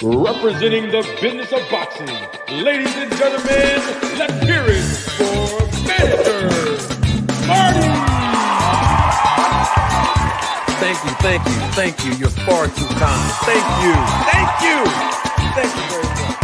Representing the business of boxing, ladies and gentlemen, let's hear it for Manager Marty! Thank you. You're far too kind. Thank you very much.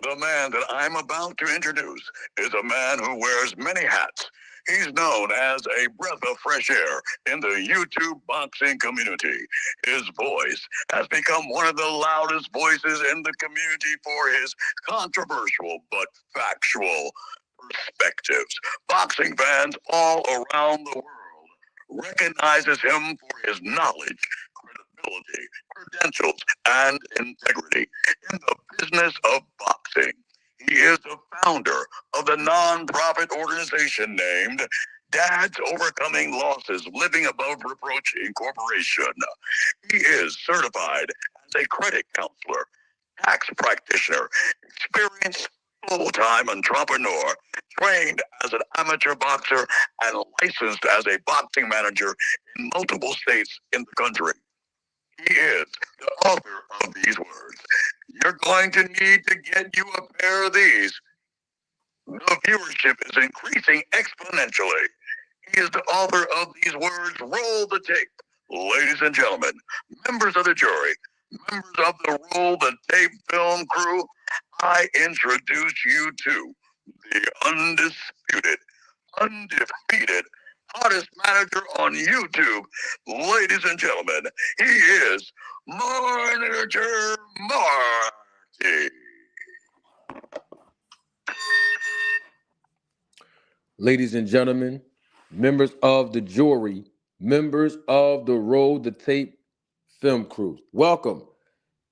The man that I'm about to introduce is a man who wears many hats. He's known as a breath of fresh air in the YouTube boxing community. His voice has become one of the loudest voices in the community for his controversial but factual perspectives. Boxing fans all around the world recognizes him for his knowledge, credibility, credentials, and integrity in the business of boxing. He is the founder of the non-profit organization named Dads Overcoming Losses Living Above Reproach Incorporation. He is certified as a credit counselor, tax practitioner, experienced full-time entrepreneur, trained as an amateur boxer, and licensed as a boxing manager in multiple states in the country. He is the author of these words. You're going to need to get you a pair of these. The viewership is increasing exponentially. He is the author of these words. Roll the tape. Ladies and gentlemen, members of the jury, members of the Roll the Tape film crew, I introduce you to the undisputed, undefeated, hottest manager on YouTube. Ladies and gentlemen, he is Manager Marty. Ladies and gentlemen, members of the jury, members of the Roll the Tape film crew, welcome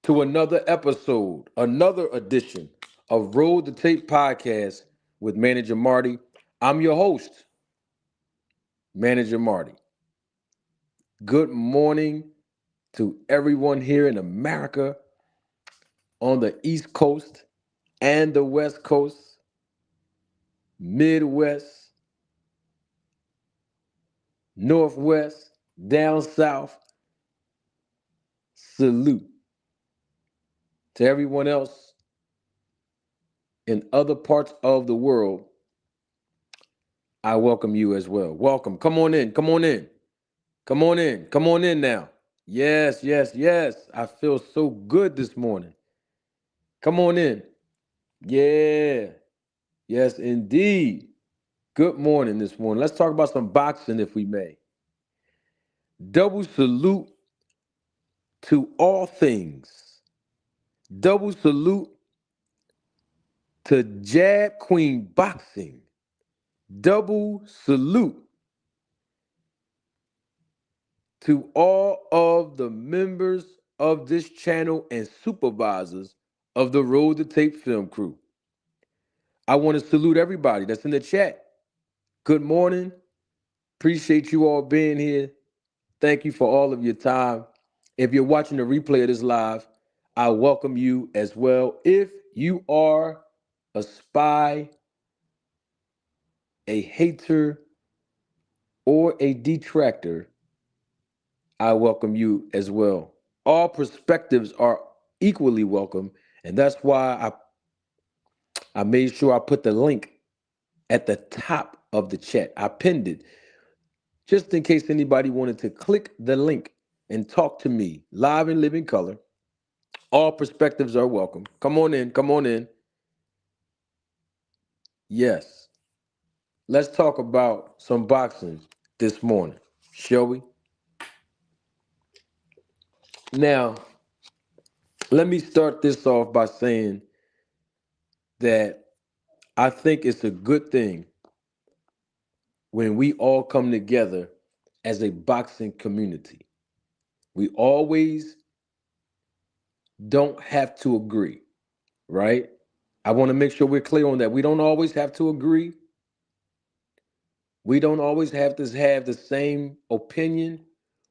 to another episode, another edition of Roll the Tape podcast with Manager Marty. I'm your host, Manager Marty. Good morning to everyone here in America, on the East Coast and the West Coast, Midwest, Northwest, down south. Salute to everyone else in other parts of the world. I welcome you as well. Welcome. Come on in. Come on in. Come on in. Come on in now. Yes. I feel so good this morning. Come on in. Yeah. Yes, indeed. Good morning this morning. Let's talk about some boxing, if we may. Double salute to all things. Double salute to Jab Queen Boxing. Double salute to all of the members of this channel and supervisors of the Roll the Tape film crew. I want to salute everybody that's in the chat. Good morning. Appreciate you all being here. Thank you for all of your time. If you're watching the replay of this live, I welcome you as well. If you are a spy, a hater, or a detractor, I welcome you as well. All perspectives are equally welcome, and that's why I made sure I put the link at the top of the chat. I pinned it just in case anybody wanted to click the link and talk to me live in living color. All perspectives are welcome. Come on in. Come on in. Yes. Let's talk about some boxing this morning, shall we? Now, let me start this off by saying that I think it's a good thing when we all come together as a boxing community. We always don't have to agree, right? I want to make sure we're clear on that. We don't always have to agree. We don't always have to have the same opinion.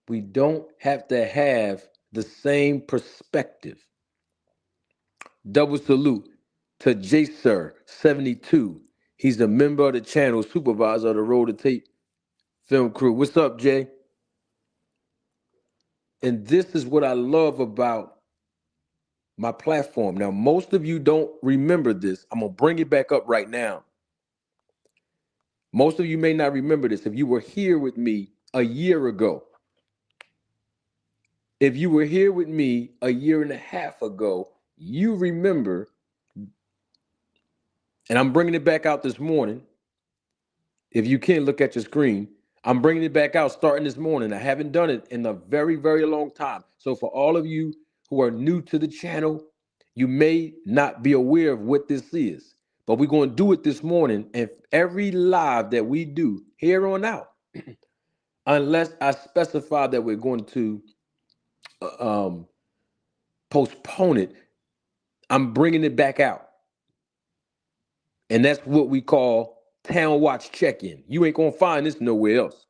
We don't have to have the same perspective. Double salute to Jaser72. He's a member of the channel, supervisor of the Roll the Tape Film crew. What's up, Jay? And this is what I love about my platform. Now, most of you don't remember this. I'm going to bring it back up right now. Most of you may not remember this. If you were here with me a year ago, if you were here with me a year and a half ago, you remember, and I'm bringing it back out this morning. If you can look at your screen, I'm bringing it back out starting this morning. I haven't done it in a very, very long time. So for all of you who are new to the channel, you may not be aware of what this is, but we're going to do it this morning. And every live that we do here on out, unless I specify that we're going to um, postpone it, I'm bringing it back out. And that's what we call Town Watch Check-In. You ain't going to find this nowhere else.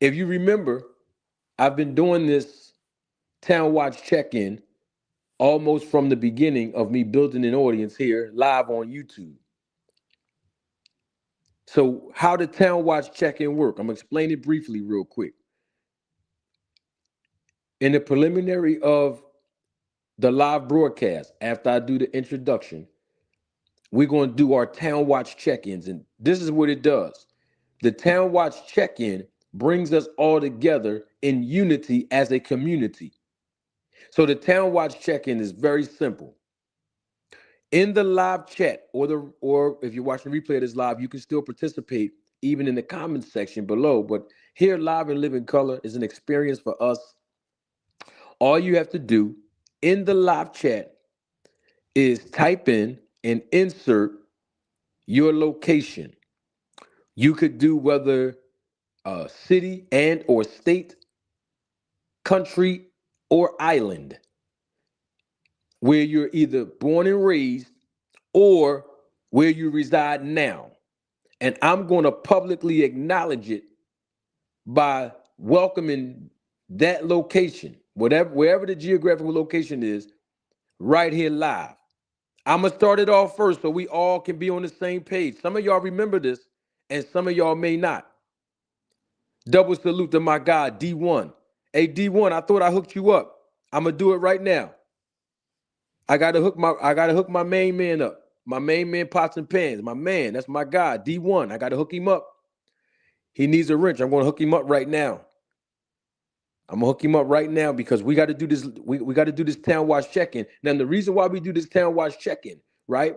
If you remember, I've been doing this Town Watch Check-In almost from the beginning of me building an audience here live on YouTube. So how did Town Watch Check-In work? I'm going to explain it briefly real quick. In the preliminary of the live broadcast, after I do the introduction, we're going to do our Town Watch Check-ins. And this is what it does. The Town Watch Check-In brings us all together in unity as a community. So the Town Watch Check-In is very simple. In the live chat, or if you're watching the replay of this live, you can still participate even in the comments section below. But here, live and live in color is an experience for us. All you have to do in the live chat is type in and insert your location. You could do whether city and or state, country, or island, where you're either born and raised or where you reside now. And I'm going to publicly acknowledge it by welcoming that location, wherever the geographical location is, right here live. I'm going to start it off first so we all can be on the same page. Some of y'all remember this, and some of y'all may not. Double salute to my guy, D1. Hey, D1, I thought I hooked you up. I'm going to do it right now. I gotta hook my main man up. My main man, Pots and Pans. My man, that's my guy, D1. I gotta hook him up. He needs a wrench. I'm gonna hook him up right now. I'm gonna hook him up right now because we gotta do this. We gotta do this Town Watch check-in. Now, the reason why we do this Town Watch check-in, right?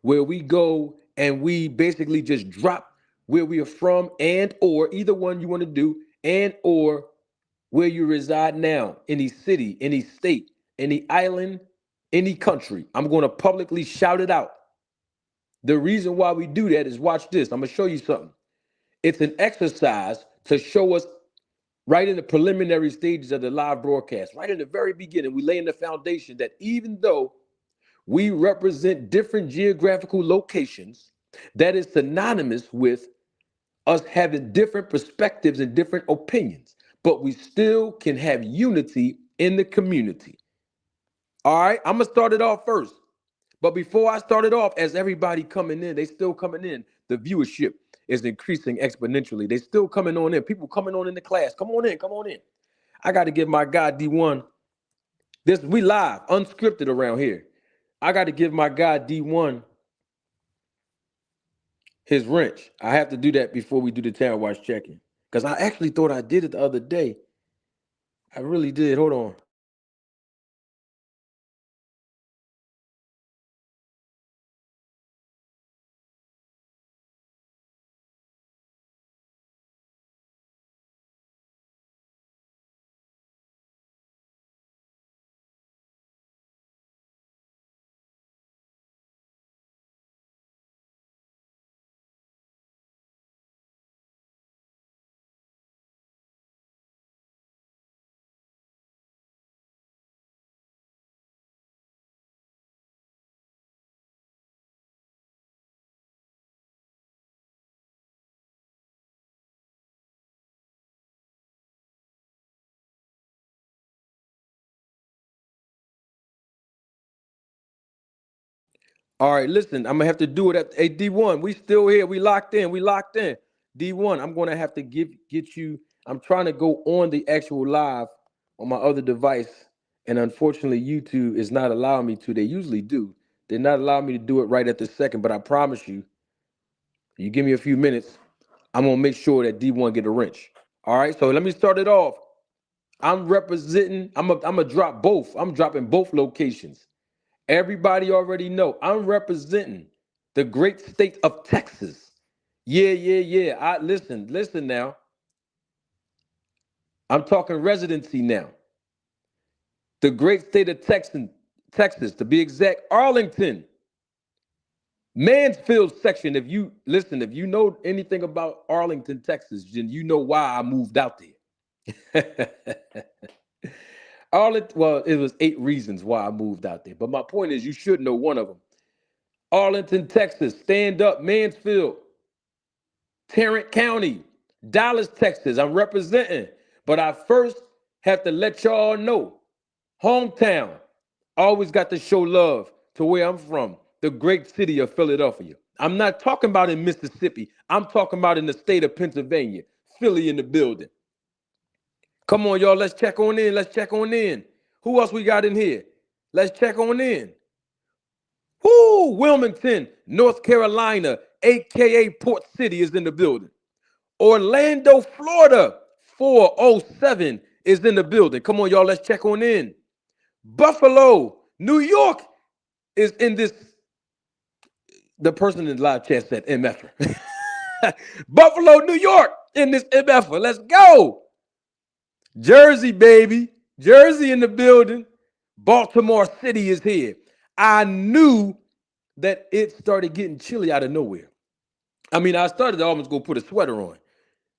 Where we go and we basically just drop where we are from and or either one you want to do, and or where you reside now, any city, any state, any island, any country. I'm going to publicly shout it out. The reason why we do that is, watch this. I'm going to show you something. It's an exercise to show us right in the preliminary stages of the live broadcast, right in the very beginning, we lay in the foundation that even though we represent different geographical locations, that is synonymous with us having different perspectives and different opinions, but we still can have unity in the community. All right, I'm gonna start it off first. But before I start it off, as everybody coming in, they still coming in. The viewership is increasing exponentially. They still coming on in. People coming on in the class. Come on in, come on in. I got to give my guy D1. We live, unscripted around here. I got to give my guy D1 his wrench. I have to do that before we do the Town Watch check-in. Because I actually thought I did it the other day. I really did. Hold on. All right, listen, I'm gonna have to do it at D1. We still here. We locked in. We locked in. D1, I'm going to have to get you. I'm trying to go on the actual live on my other device, and unfortunately, YouTube is not allowing me to. They usually do. They're not allowing me to do it right at the second, but I promise you, you give me a few minutes, I'm going to make sure that D1 get a wrench. All right, so let me start it off. I'm representing, I'm a drop both. I'm dropping both locations. Everybody already know I'm representing the great state of Texas. Yeah. I listen now. I'm talking residency now. The great state of Texas, to be exact, Arlington, Mansfield section. If you know anything about Arlington, Texas, then you know why I moved out there. Arlington, well, it was 8 reasons why I moved out there. But my point is, you should know one of them. Arlington, Texas, stand up, Mansfield, Tarrant County, Dallas, Texas. I'm representing. But I first have to let y'all know, hometown, always got to show love to where I'm from, the great city of Philadelphia. I'm not talking about in Mississippi. I'm talking about in the state of Pennsylvania, Philly in the building. Come on, y'all. Let's check on in. Let's check on in. Who else we got in here? Let's check on in. Woo! Wilmington, North Carolina, aka Port City, is in the building. Orlando, Florida, 407 is in the building. Come on, y'all. Let's check on in. Buffalo, New York is in this. The person in the live chat said MF. Buffalo, New York in this MF. Let's go. Jersey, baby. Jersey in the building. Baltimore City is here. I knew that it started getting chilly out of nowhere. I mean, I started to almost go put a sweater on.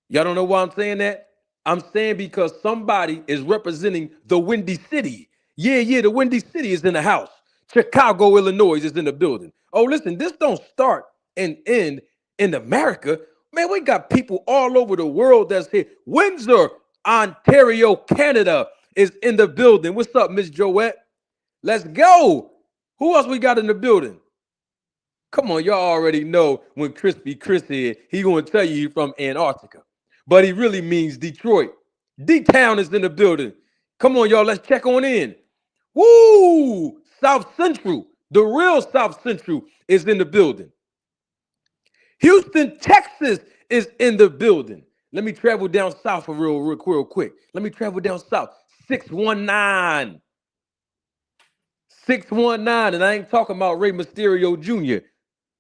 Y'all don't know why I'm saying that? I'm saying because somebody is representing the Windy City. Yeah, the Windy City is in the house. Chicago, Illinois is in the building. Oh, listen, this don't start and end in America. Man, we got people all over the world that's here. Windsor, Ontario, Canada is in the building. What's up, Miss Joette? Let's go. Who else we got in the building? Come on, y'all already know when Crispy Chris here, he gonna tell you he's from Antarctica. But he really means Detroit. D-Town is in the building. Come on, y'all, let's check on in. Woo! South Central, the real South Central is in the building. Houston, Texas is in the building. Let me travel down south for real quick. Let me travel down south. 619. 619, and I ain't talking about Rey Mysterio Jr.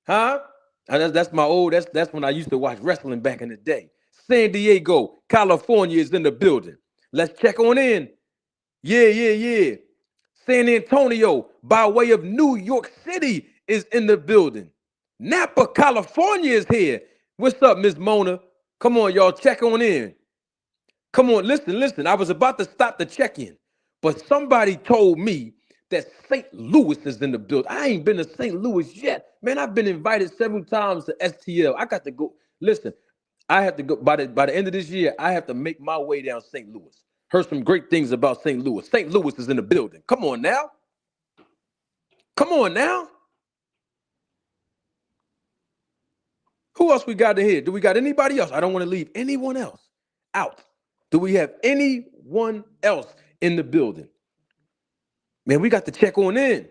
Huh? That's my old, that's when I used to watch wrestling back in the day. San Diego, California is in the building. Let's check on in. Yeah. San Antonio, by way of New York City, is in the building. Napa, California is here. What's up, Miss Mona? Come on, y'all, check on in. Come on, listen. I was about to stop the check-in, but somebody told me that St. Louis is in the building. I ain't been to St. Louis yet. Man, I've been invited several times to STL. I got to go. Listen, I have to go by the end of this year. I have to make my way down St. Louis. Heard some great things about St. Louis. St. Louis is in the building. Come on now. Who else we got in here? Do we got anybody else? I don't want to leave anyone else out. Do we have anyone else in the building? Man, we got to check on in.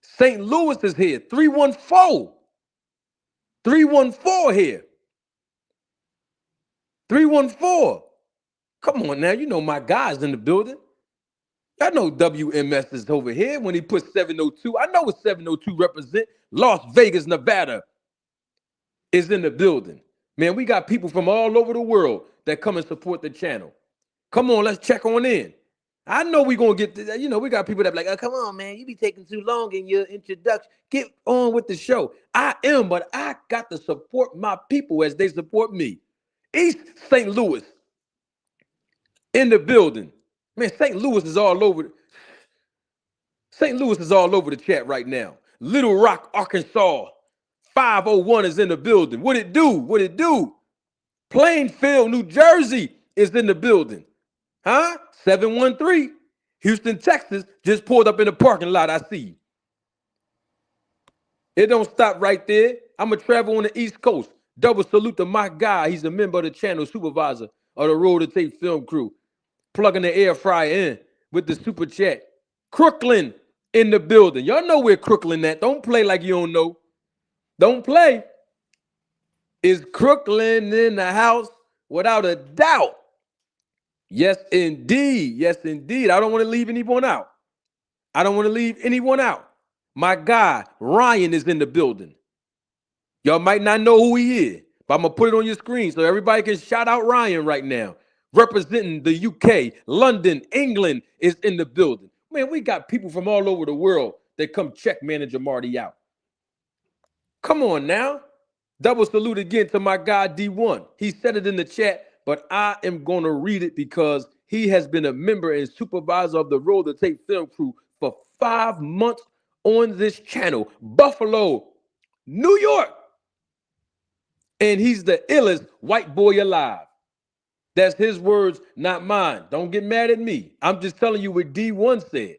St. Louis is here. 314. 314 here. 314. Come on now. You know my guys in the building. I know WMS is over here when he put 702. I know what 702 represent. Las Vegas, Nevada is in the building. Man, we got people from all over the world that come and support the channel. Come on, let's check on in. I know we're going to get, we got people that be like, oh, come on, man, you be taking too long in your introduction. Get on with the show. I am, but I got to support my people as they support me. East St. Louis in the building. Man, St. Louis is all over. St. Louis is all over the chat right now. Little Rock, Arkansas. 501 is in the building. What it do? Plainfield, New Jersey is in the building. Huh? 713. Houston, Texas just pulled up in the parking lot. I see you. It don't stop right there. I'm going to travel on the East Coast. Double salute to my guy. He's a member of the channel, supervisor of the Roll to Tape film crew. Plugging the air fryer in with the super chat. Crooklyn in the building. Y'all know where Crooklyn at. Don't play like you don't know. Don't play. Is Crooklyn in the house? Without a doubt. Yes, indeed. Yes, indeed. I don't want to leave anyone out. I don't want to leave anyone out. My guy, Ryan, is in the building. Y'all might not know who he is, but I'm going to put it on your screen so everybody can shout out Ryan right now. Representing the UK, London, England is in the building. Man, we got people from all over the world that come check Manager Marty out. Come on now. Double salute again to my guy, D1. He said it in the chat, but I am going to read it because he has been a member and supervisor of the Roll the Tape film crew for 5 months on this channel. Buffalo, New York. And he's the illest white boy alive. That's his words, not mine. Don't get mad at me. I'm just telling you what D1 said.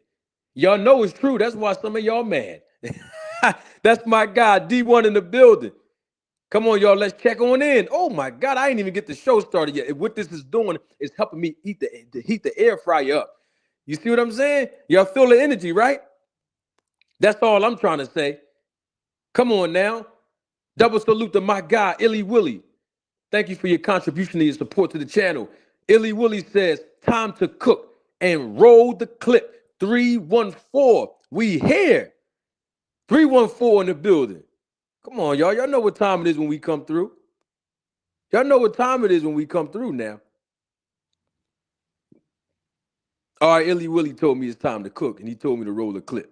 Y'all know it's true. That's why some of y'all mad. That's my guy, D1 in the building. Come on, y'all. Let's check on in. Oh, my God. I ain't even get the show started yet. What this is doing is helping me heat the air fryer up. You see what I'm saying? Y'all feel the energy, right? That's all I'm trying to say. Come on now. Double salute to my guy, Illy Willie. Thank you for your contribution and your support to the channel. Illy Willie says, time to cook and roll the clip. 314. We here. 314 in the building. Come on, y'all. Y'all know what time it is when we come through. Y'all know what time it is when we come through now. All right, Illy Willie told me it's time to cook, and he told me to roll the clip.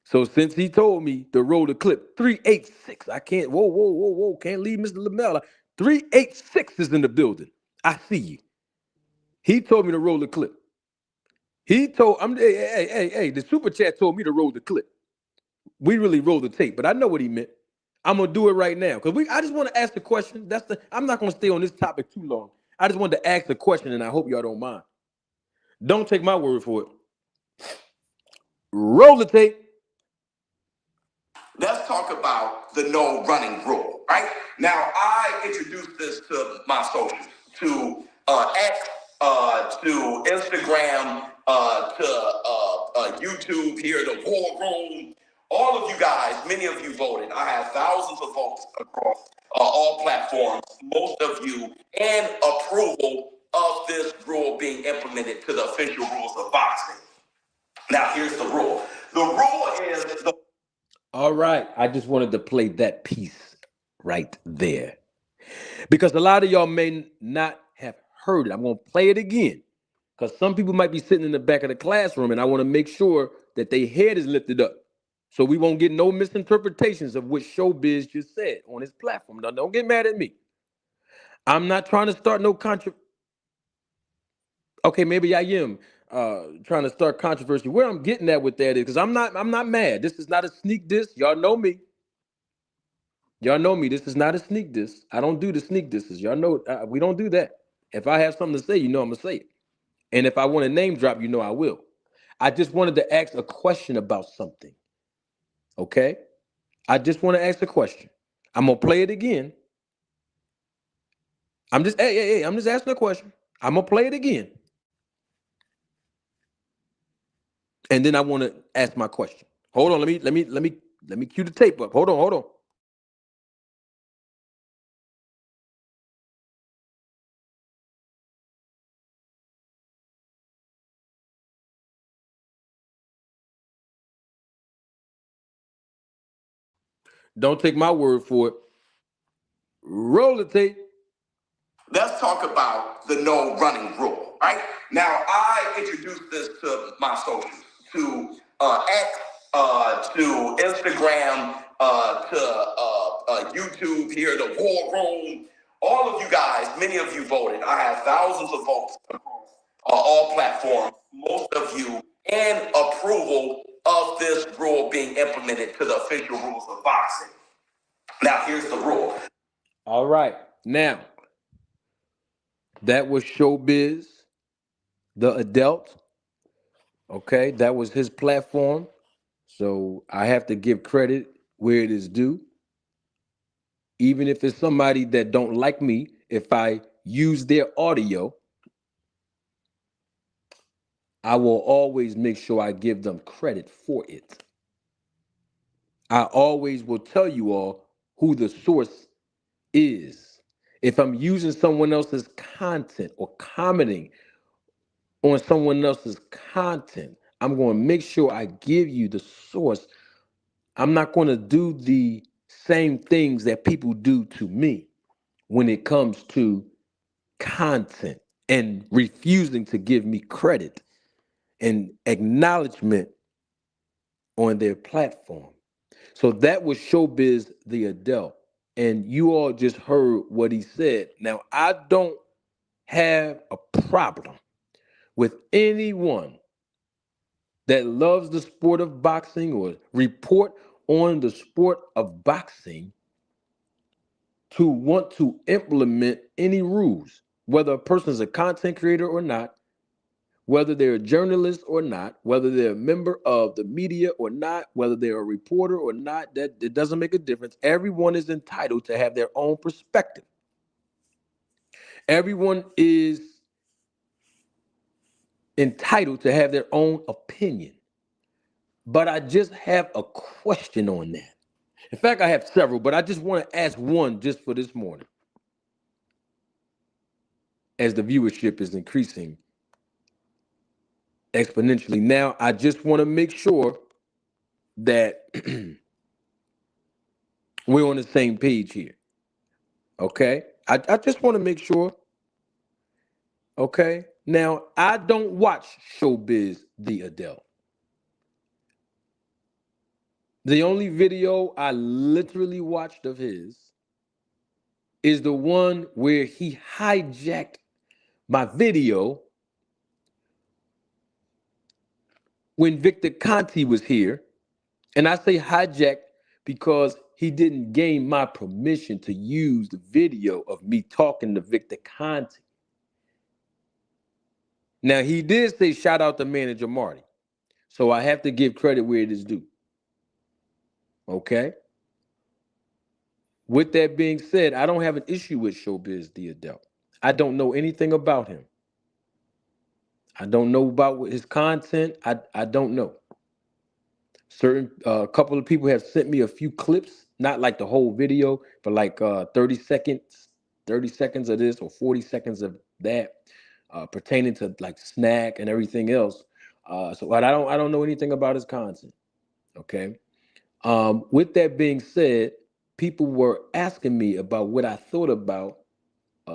So since he told me to roll the clip, 386, I can't, whoa, can't leave Mr. Lamella. 386 is in the building. I see you. He told me to roll the clip. He told, hey, the super chat told me to roll the clip. We really rolled the tape, but I know what he meant. I'm gonna do it right now because I just want to ask the question. I'm not gonna stay on this topic too long. I just wanted to ask the question, and I hope y'all don't mind. Don't take my word for it. Roll the tape. Let's talk about the no running rule, right? Now, I introduced this to my socials, to X, to Instagram, to YouTube here, the War Room. All of you guys, many of you voted. I have thousands of votes across all platforms, most of you, and approval of this rule being implemented to the official rules of boxing. Now, here's the rule. The rule is the... All right. I just wanted to play that piece right there because a lot of y'all may not have heard it. I'm going to play it again because some people might be sitting in the back of the classroom, and I want to make sure that their head is lifted up so we won't get no misinterpretations of what Showbiz just said on his platform. Now, don't get mad at me. I'm not trying to start no Okay, maybe I am trying to start controversy. Where I'm getting at with that is because I'm not mad. This is not a sneak diss. Y'all know me. Y'all know me. This is not a sneak diss. I don't do the sneak disses. Y'all know we don't do that. If I have something to say, you know I'm gonna say it. And if I want to name drop, you know I will. I just wanted to ask a question about something. Okay? I just want to ask a question. I'm gonna play it again. I'm just asking a question. I'm gonna play it again. And then I want to ask my question. Hold on, let me cue the tape up. Hold on. Don't take my word for it. Roll the tape. Let's talk about the no running rule, right? Now, I introduced this to my socials, to X, to Instagram, to YouTube here, the War Room. All of you guys, many of you voted. I have thousands of votes across all platforms, most of you, and approval of this rule being implemented to the official rules of boxing. Now, here's the rule. All right. Now, that was Showbiz, the adult. Okay, that was his platform. So I have to give credit where it is due. even if it's somebody that don't like me, if I use their audio, I will always make sure I give them credit for it. I always will tell you all who the source is. If I'm using someone else's content or commenting on someone else's content, I'm going to make sure I give you the source. I'm not going to do the same things that people do to me when it comes to content and refusing to give me credit and acknowledgement on their platform. So that was Showbiz the Adult. And you all just heard what he said. Now, I don't have a problem with anyone that loves the sport of boxing or report on the sport of boxing to want to implement any rules, whether a person is a content creator or not, whether they're a journalist or not, whether they're a member of the media or not, whether they're a reporter or not, that it doesn't make a difference. Everyone is entitled to have their own perspective. Everyone is entitled to have their own opinion. But I just have a question on that. In fact, I have several, but I just want to ask one just for this morning. As the viewership is increasing exponentially. Now, I just want to make sure that we're on the same page here. Okay? I just want to make sure. Okay? Now, I don't watch Showbiz the Adult. The only video I literally watched of his is the one where he hijacked my video when Victor Conti was here. And I say hijacked because he didn't gain my permission to use the video of me talking to Victor Conti. Now, he did say shout out to manager Marty. So I have to give credit where it is due. Okay? With that being said, I don't have an issue with Showbiz the Adult. I don't know anything about him. I don't know about his content. I don't know. Certain couple of people have sent me a few clips, not like the whole video, but like 30 seconds of this or 40 seconds of that, pertaining to like snack and everything else. So I don't know anything about his content. Okay. With that being said, people were asking me about what I thought about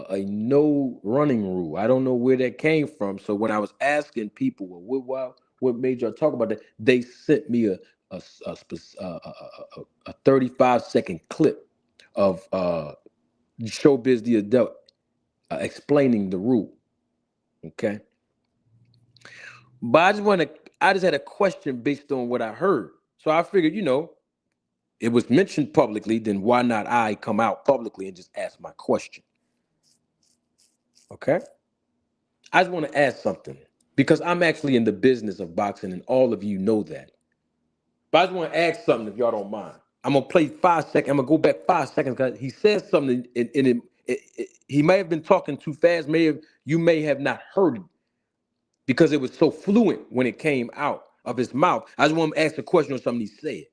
a no running rule. I don't know where that came from. So when I was asking people, well, what made y'all talk about that? They sent me a 35-second clip of Showbiz the Adult explaining the rule. Okay, but I just had a question based on what I heard. So I figured, it was mentioned publicly. Then why not I come out publicly and just ask my question? Okay. I just want to ask something because I'm actually in the business of boxing and all of you know that. But I just want to ask something if y'all don't mind. I'm going to play 5 seconds. I'm going to go back 5 seconds because he said something in it. He may have been talking too fast. You may have not heard it because it was so fluent when it came out of his mouth. I just want to ask a question on something he said.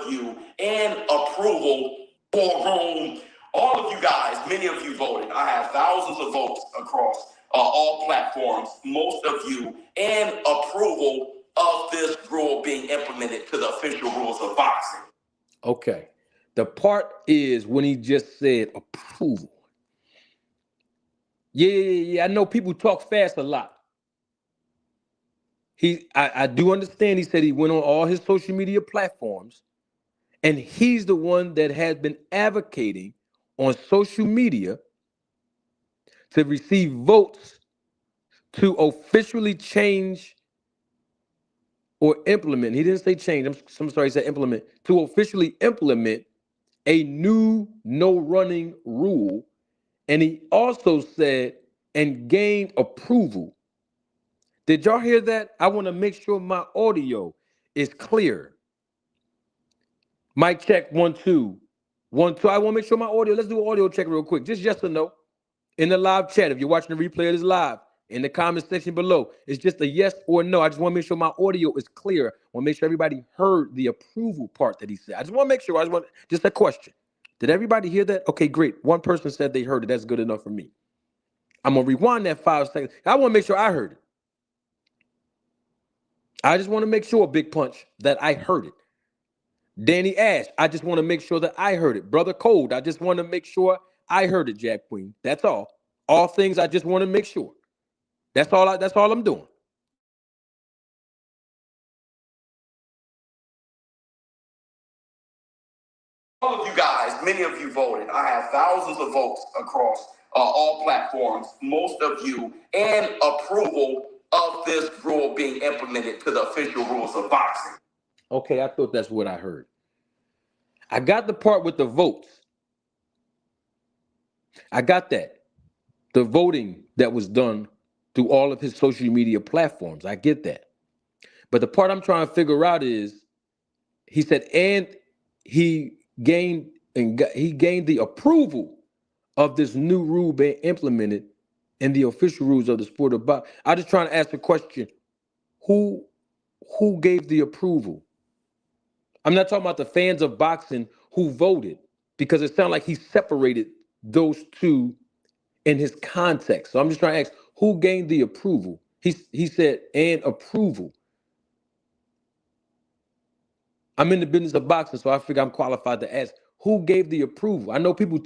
You and approval for Rome. All of you guys, many of you voted. I have thousands of votes across all platforms. Most of you and approval of this rule being implemented to the official rules of boxing. Okay. The part is when he just said approval. Yeah. I know people talk fast a lot. I do understand he said he went on all his social media platforms. And he's the one that has been advocating on social media to receive votes to officially change or implement. He didn't say change. I'm sorry, he said implement. To officially implement a new no running rule. And he also said and gained approval. Did y'all hear that? I want to make sure my audio is clear. Mic check 1 2 1 2. I want to make sure my audio. Let's do an audio check real quick. Just yes or no in the live chat. If you're watching the replay, it is live. In the comment section below, it's just a yes or no. I just want to make sure my audio is clear. I want to make sure everybody heard the approval part that he said. I just want to make sure. Just a question. Did everybody hear that? Okay, great. One person said they heard it. That's good enough for me. I'm going to rewind that 5 seconds. I want to make sure I heard it. I just want to make sure, Big Punch, that I heard it. Danny Ash, I just want to make sure that I heard it. Brother Cold, I just want to make sure I heard it, Jack Queen. That's all. All things I just want to make sure. That's all I'm doing. All of you guys, many of you voted. I have thousands of votes across all platforms, most of you, and approval of this rule being implemented to the official rules of boxing. Okay, I thought that's what I heard. I got the part with the votes. I got that. The voting that was done through all of his social media platforms. I get that. But the part I'm trying to figure out is, he said, and he gained the approval of this new rule being implemented in the official rules of the sport of boxing. I'm just trying to ask the question, who gave the approval? I'm not talking about the fans of boxing who voted, because it sounded like he separated those two in his context. So I'm just trying to ask, who gained the approval? He said, and approval. I'm in the business of boxing, so I figure I'm qualified to ask, who gave the approval? I know people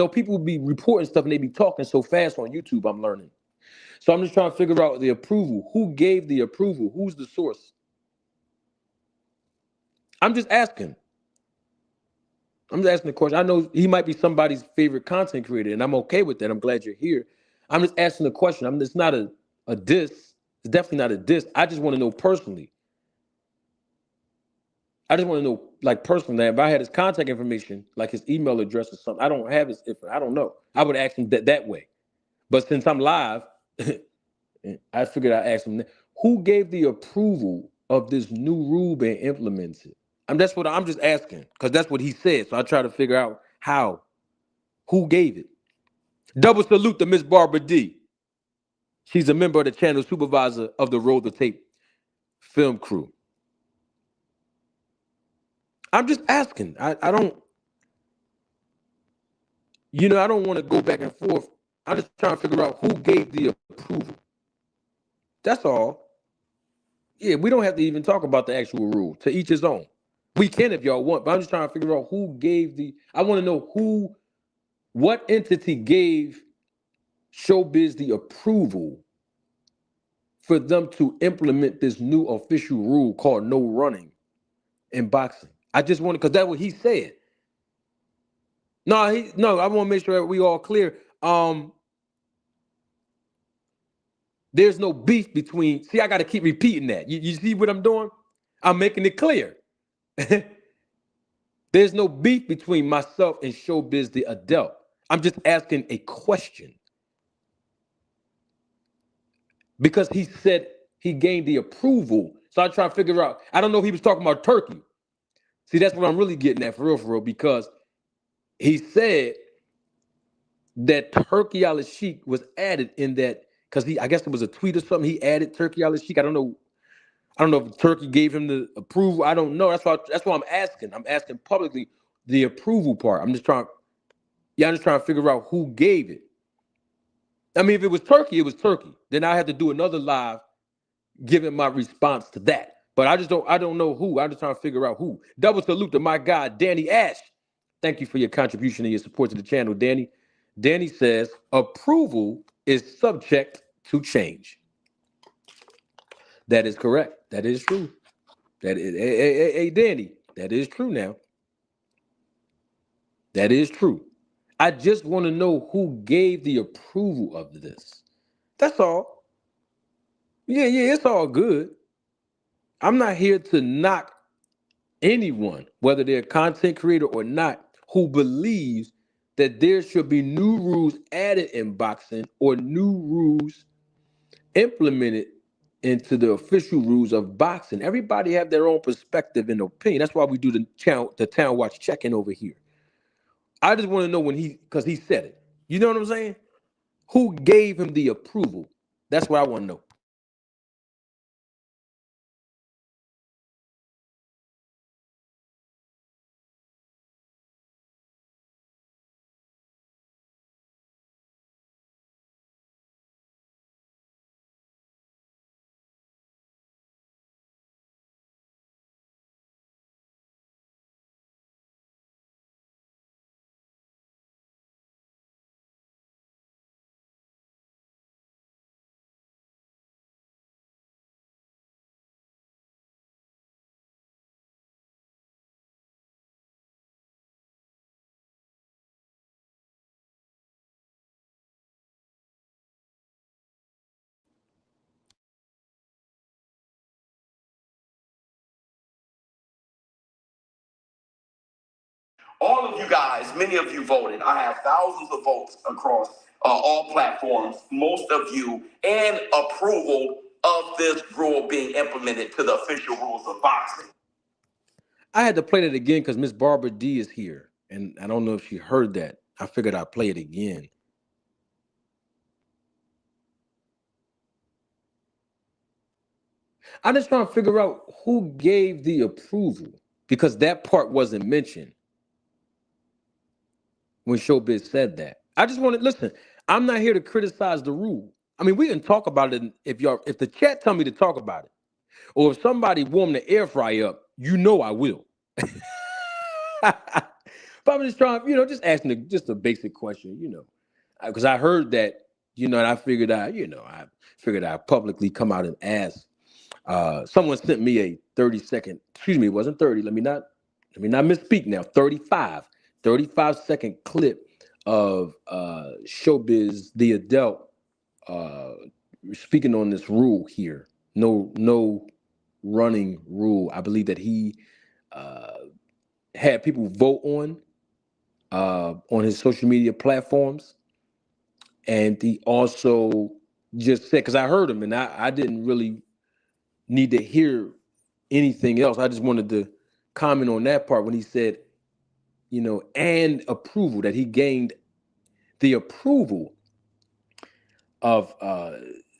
people be reporting stuff and they be talking so fast on YouTube, I'm learning. So I'm just trying to figure out the approval. Who gave the approval? Who's the source? I'm just asking. I'm just asking the question. I know he might be somebody's favorite content creator, and I'm okay with that. I'm glad you're here. I'm just asking the question. It's not a diss. It's definitely not a diss. I just want to know personally. I just want to know, like, personally, if I had his contact information, like his email address or something. I don't have his info. I don't know. I would ask him that way. But since I'm live, I figured I'd ask him, who gave the approval of this new rule being implemented? That's what I'm just asking, because that's what he said. So I try to figure out who gave it. Double salute to Miss Barbara D. She's a member of the channel, supervisor of the Roll the Tape film crew. I'm just asking. I don't want to go back and forth. I'm just trying to figure out who gave the approval. That's all. Yeah, we don't have to even talk about the actual rule. To each his own. We can if y'all want, but I'm just trying to figure out who gave I want to know what entity gave Showbiz the approval for them to implement this new official rule called no running in boxing. I just want to, because that's what he said. No, I want to make sure that we all clear. There's no beef between, see, I got to keep repeating that. You see what I'm doing? I'm making it clear. There's no beef between myself and Showbiz the adult. I'm just asking a question. Because he said he gained the approval. So I try to figure out, I don't know if he was talking about Turkey. See, that's what I'm really getting at, for real, because he said that Turkey al-Sheikh was added in that, because I guess it was a tweet or something, he added Turkey al-Sheikh. I don't know if Turkey gave him the approval. I don't know. That's why I'm asking. I'm asking publicly the approval part. I'm just trying to figure out who gave it. I mean, if it was Turkey, it was Turkey. Then I had to do another live giving my response to that. But I don't know who. I'm just trying to figure out who. Double salute to my guy, Danny Ash. Thank you for your contribution and your support to the channel, Danny. Danny says, approval is subject to change. That is correct. That is true. Hey, Danny, that is true now. That is true. I just want to know who gave the approval of this. That's all. Yeah, it's all good. I'm not here to knock anyone, whether they're a content creator or not, who believes that there should be new rules added in boxing or new rules implemented into the official rules of boxing. Everybody have their own perspective and opinion. That's why we do the Town Watch check-in over here. I just want to know because he said it. You know what I'm saying? Who gave him the approval? That's what I want to know. All of you guys, many of you voted. I have thousands of votes across all platforms, most of you, and approval of this rule being implemented to the official rules of boxing. I had to play that again because Miss Barbara D is here, and I don't know if she heard that. I figured I'd play it again. I'm just trying to figure out who gave the approval because that part wasn't mentioned when Showbiz said that. I just want to listen. I'm not here to criticize the rule. I mean, we can talk about it if the chat tell me to talk about it, or if somebody warm the air fryer up, you know I will. But I'm just trying, just asking just a basic question, because I heard that, and I figured I'd publicly come out and ask. Someone sent me a 30-second, excuse me, it wasn't 30. Let me not misspeak now. 35-second clip of Showbiz the adult speaking on this rule here. No running rule. I believe that he had people vote on his social media platforms, and he also just said, because I heard him and I didn't really need to hear anything else. I just wanted to comment on that part when he said, and approval, that he gained the approval of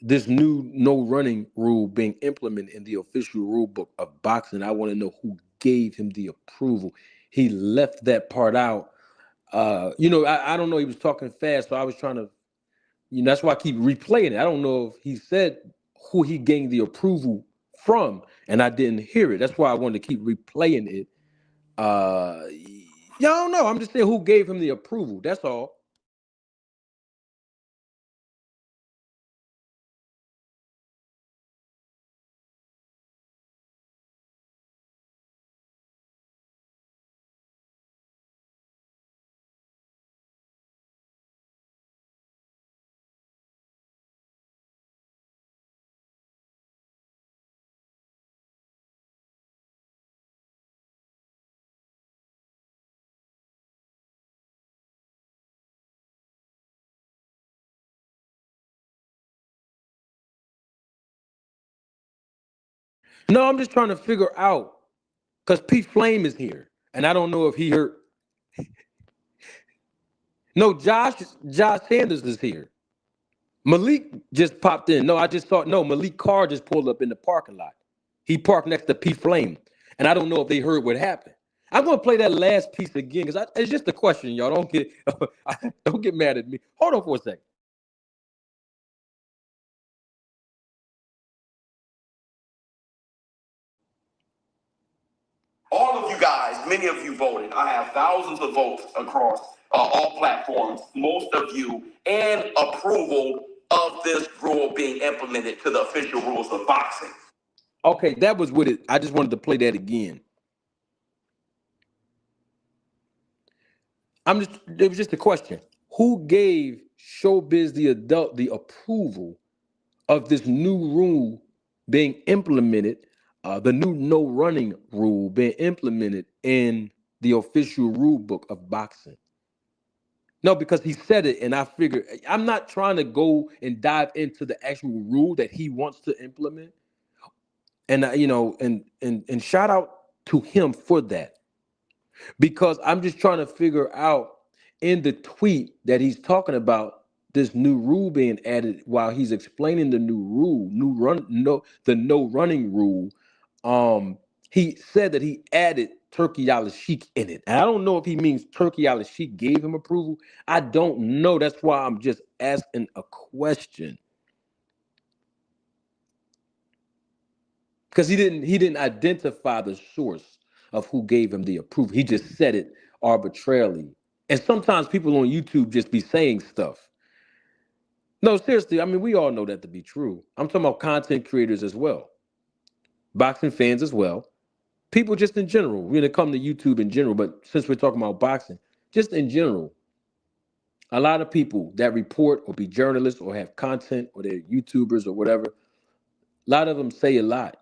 this new no running rule being implemented in the official rule book of boxing. I want to know who gave him the approval. He left that part out. I don't know. He was talking fast, so I was trying to, that's why I keep replaying it. I don't know if he said who he gained the approval from, and I didn't hear it. That's why I wanted to keep replaying it. I don't know. I'm just saying who gave him the approval. That's all. No, I'm just trying to figure out because P Flame is here, and I don't know if he heard. No, Josh Sanders is here. Malik just popped in. No, I just thought, no, Malik Carr just pulled up in the parking lot. He parked next to P Flame, and I don't know if they heard what happened. I'm gonna play that last piece again because it's just a question, y'all. Don't get mad at me. Hold on for a second. All of you guys, many of you voted. I have thousands of votes across all platforms, most of you, and approval of this rule being implemented to the official rules of boxing. Okay, that was with it. I just wanted to play that again. It was just a question. Who gave Showbiz the adult the approval of this new rule being implemented, the new no running rule being implemented in the official rule book of boxing? No, because he said it, and I figured I'm not trying to go and dive into the actual rule that he wants to implement. And and shout out to him for that, because I'm just trying to figure out in the tweet that he's talking about this new rule being added while he's explaining the new rule, the no running rule. He said that he added Turkey Al Sheikh in it. And I don't know if he means Turkey Al Sheikh gave him approval. I don't know. That's why I'm just asking a question. Because he didn't identify the source of who gave him the approval. He just said it arbitrarily. And sometimes people on YouTube just be saying stuff. No, seriously, I mean, we all know that to be true. I'm talking about content creators as well, boxing fans as well, people just in general. We're gonna come to YouTube in general, but since we're talking about boxing, just in general, a lot of people that report or be journalists or have content or they're YouTubers or whatever, a lot of them say a lot.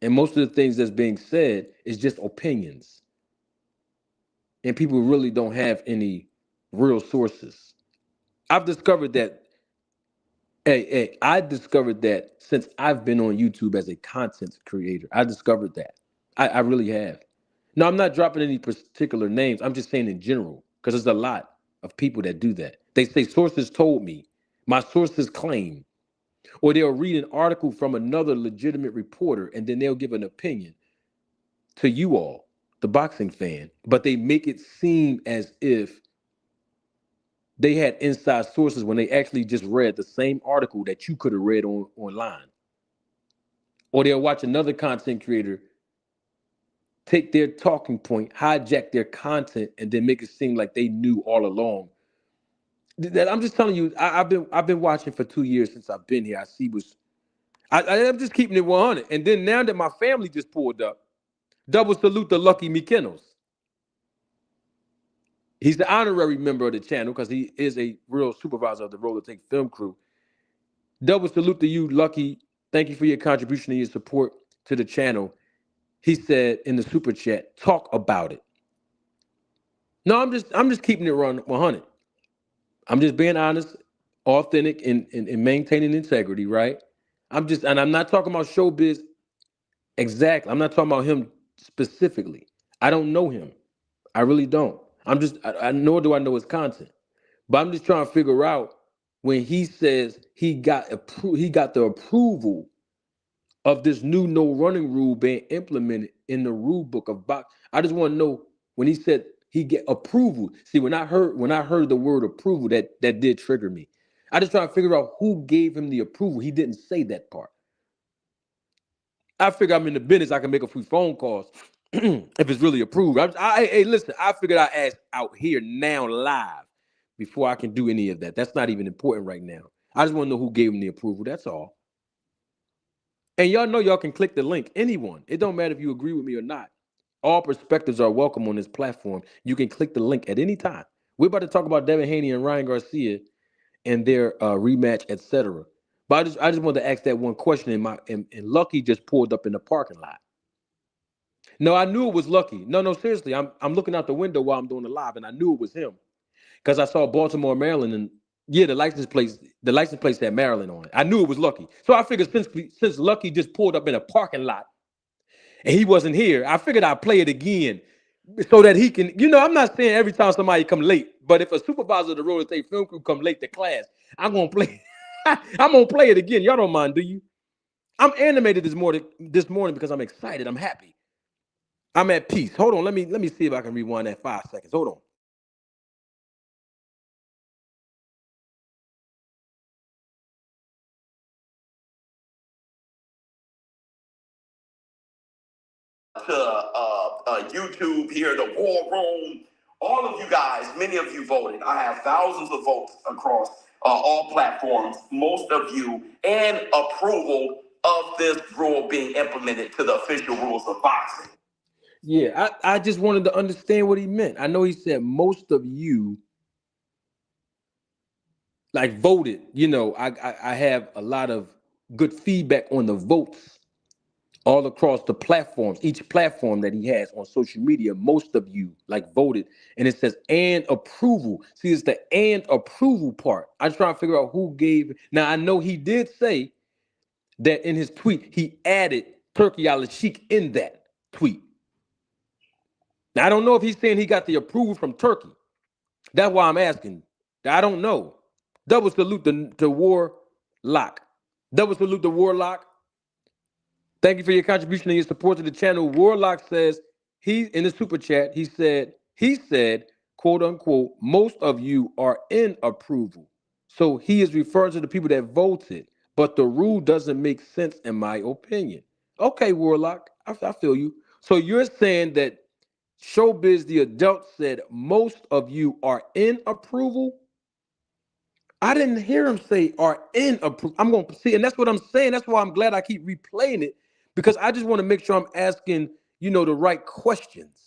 And most of the things that's being said is just opinions. And people really don't have any real sources. I've discovered that, I discovered that since I've been on YouTube as a content creator. I discovered that. I really have. No, I'm not dropping any particular names. I'm just saying in general, because there's a lot of people that do that. They say sources told me, my sources claim, or they'll read an article from another legitimate reporter and then they'll give an opinion to you all, the boxing fan, but they make it seem as if they had inside sources when they actually just read the same article that you could have read online. Or they'll watch another content creator take their talking point, hijack their content, and then make it seem like they knew all along. That I'm just telling you, I've been watching for 2 years since I've been here. I see I'm just keeping it 100. And then now that my family just pulled up, double salute to Lucky McKinnells. He's the honorary member of the channel because he is a real supervisor of the Roller Take Film crew. Double salute to you, Lucky. Thank you for your contribution and your support to the channel. He said in the super chat, talk about it. No, I'm just keeping it 100. I'm just being honest, authentic, and maintaining integrity, right? I'm not talking about showbiz exactly. I'm not talking about him specifically. I don't know him. I really don't. Nor do I know his content. But I'm just trying to figure out when he says he got the approval of this new no running rule being implemented in the rule book of box. I just want to know when he said he get approval. See, when I heard the word approval, that did trigger me. I just trying to figure out who gave him the approval. He didn't say that part. I figure I'm in the business. I can make a few phone calls if it's really approved. Hey, listen, I figured I'd ask out here now live before I can do any of that. That's not even important right now. I just want to know who gave him the approval. That's all. And y'all know y'all can click the link. Anyone. It don't matter if you agree with me or not. All perspectives are welcome on this platform. You can click the link at any time. We're about to talk about Devin Haney and Ryan Garcia and their rematch, etc. But I just wanted to ask that one question. And Lucky just pulled up in the parking lot. No, I knew it was Lucky. No, seriously. I'm looking out the window while I'm doing the live, and I knew it was him because I saw Baltimore, Maryland, and yeah, the license plate had Maryland on it. I knew it was Lucky. So I figured since Lucky just pulled up in a parking lot and he wasn't here, I figured I'd play it again so that he can, I'm not saying every time somebody come late, but if a supervisor of the Roller State Film Crew come late to class, I'm going to play I'm going to play it again. Y'all don't mind, do you? I'm animated this morning because I'm excited. I'm happy. I'm at peace. Hold on. Let me see if I can rewind that 5 seconds. Hold on. To YouTube here, the War Room, all of you guys, many of you voted. I have thousands of votes across all platforms, most of you, and approval of this rule being implemented to the official rules of boxing. Yeah, I just wanted to understand what he meant. I know he said most of you like voted. I have a lot of good feedback on the votes all across the platforms, each platform that he has on social media. Most of you like voted, and it says and approval. See, it's the and approval part. I'm trying to figure out who gave. Now I know he did say that in his tweet he added Turkey al-Sheikh in that tweet. Now, I don't know if he's saying he got the approval from Turkey. That's why I'm asking. I don't know. Double salute to Warlock. Double salute to Warlock. Thank you for your contribution and your support to the channel. Warlock says, he in the super chat, he said, quote unquote, most of you are in approval. So he is referring to the people that voted, but the rule doesn't make sense in my opinion. Okay, Warlock, I feel you. So you're saying that Showbiz the adult said most of you are in approval? I didn't hear him say are in approval. I'm going to see, and that's what I'm saying. That's why I'm glad I keep replaying it, because I just want to make sure I'm asking, the right questions.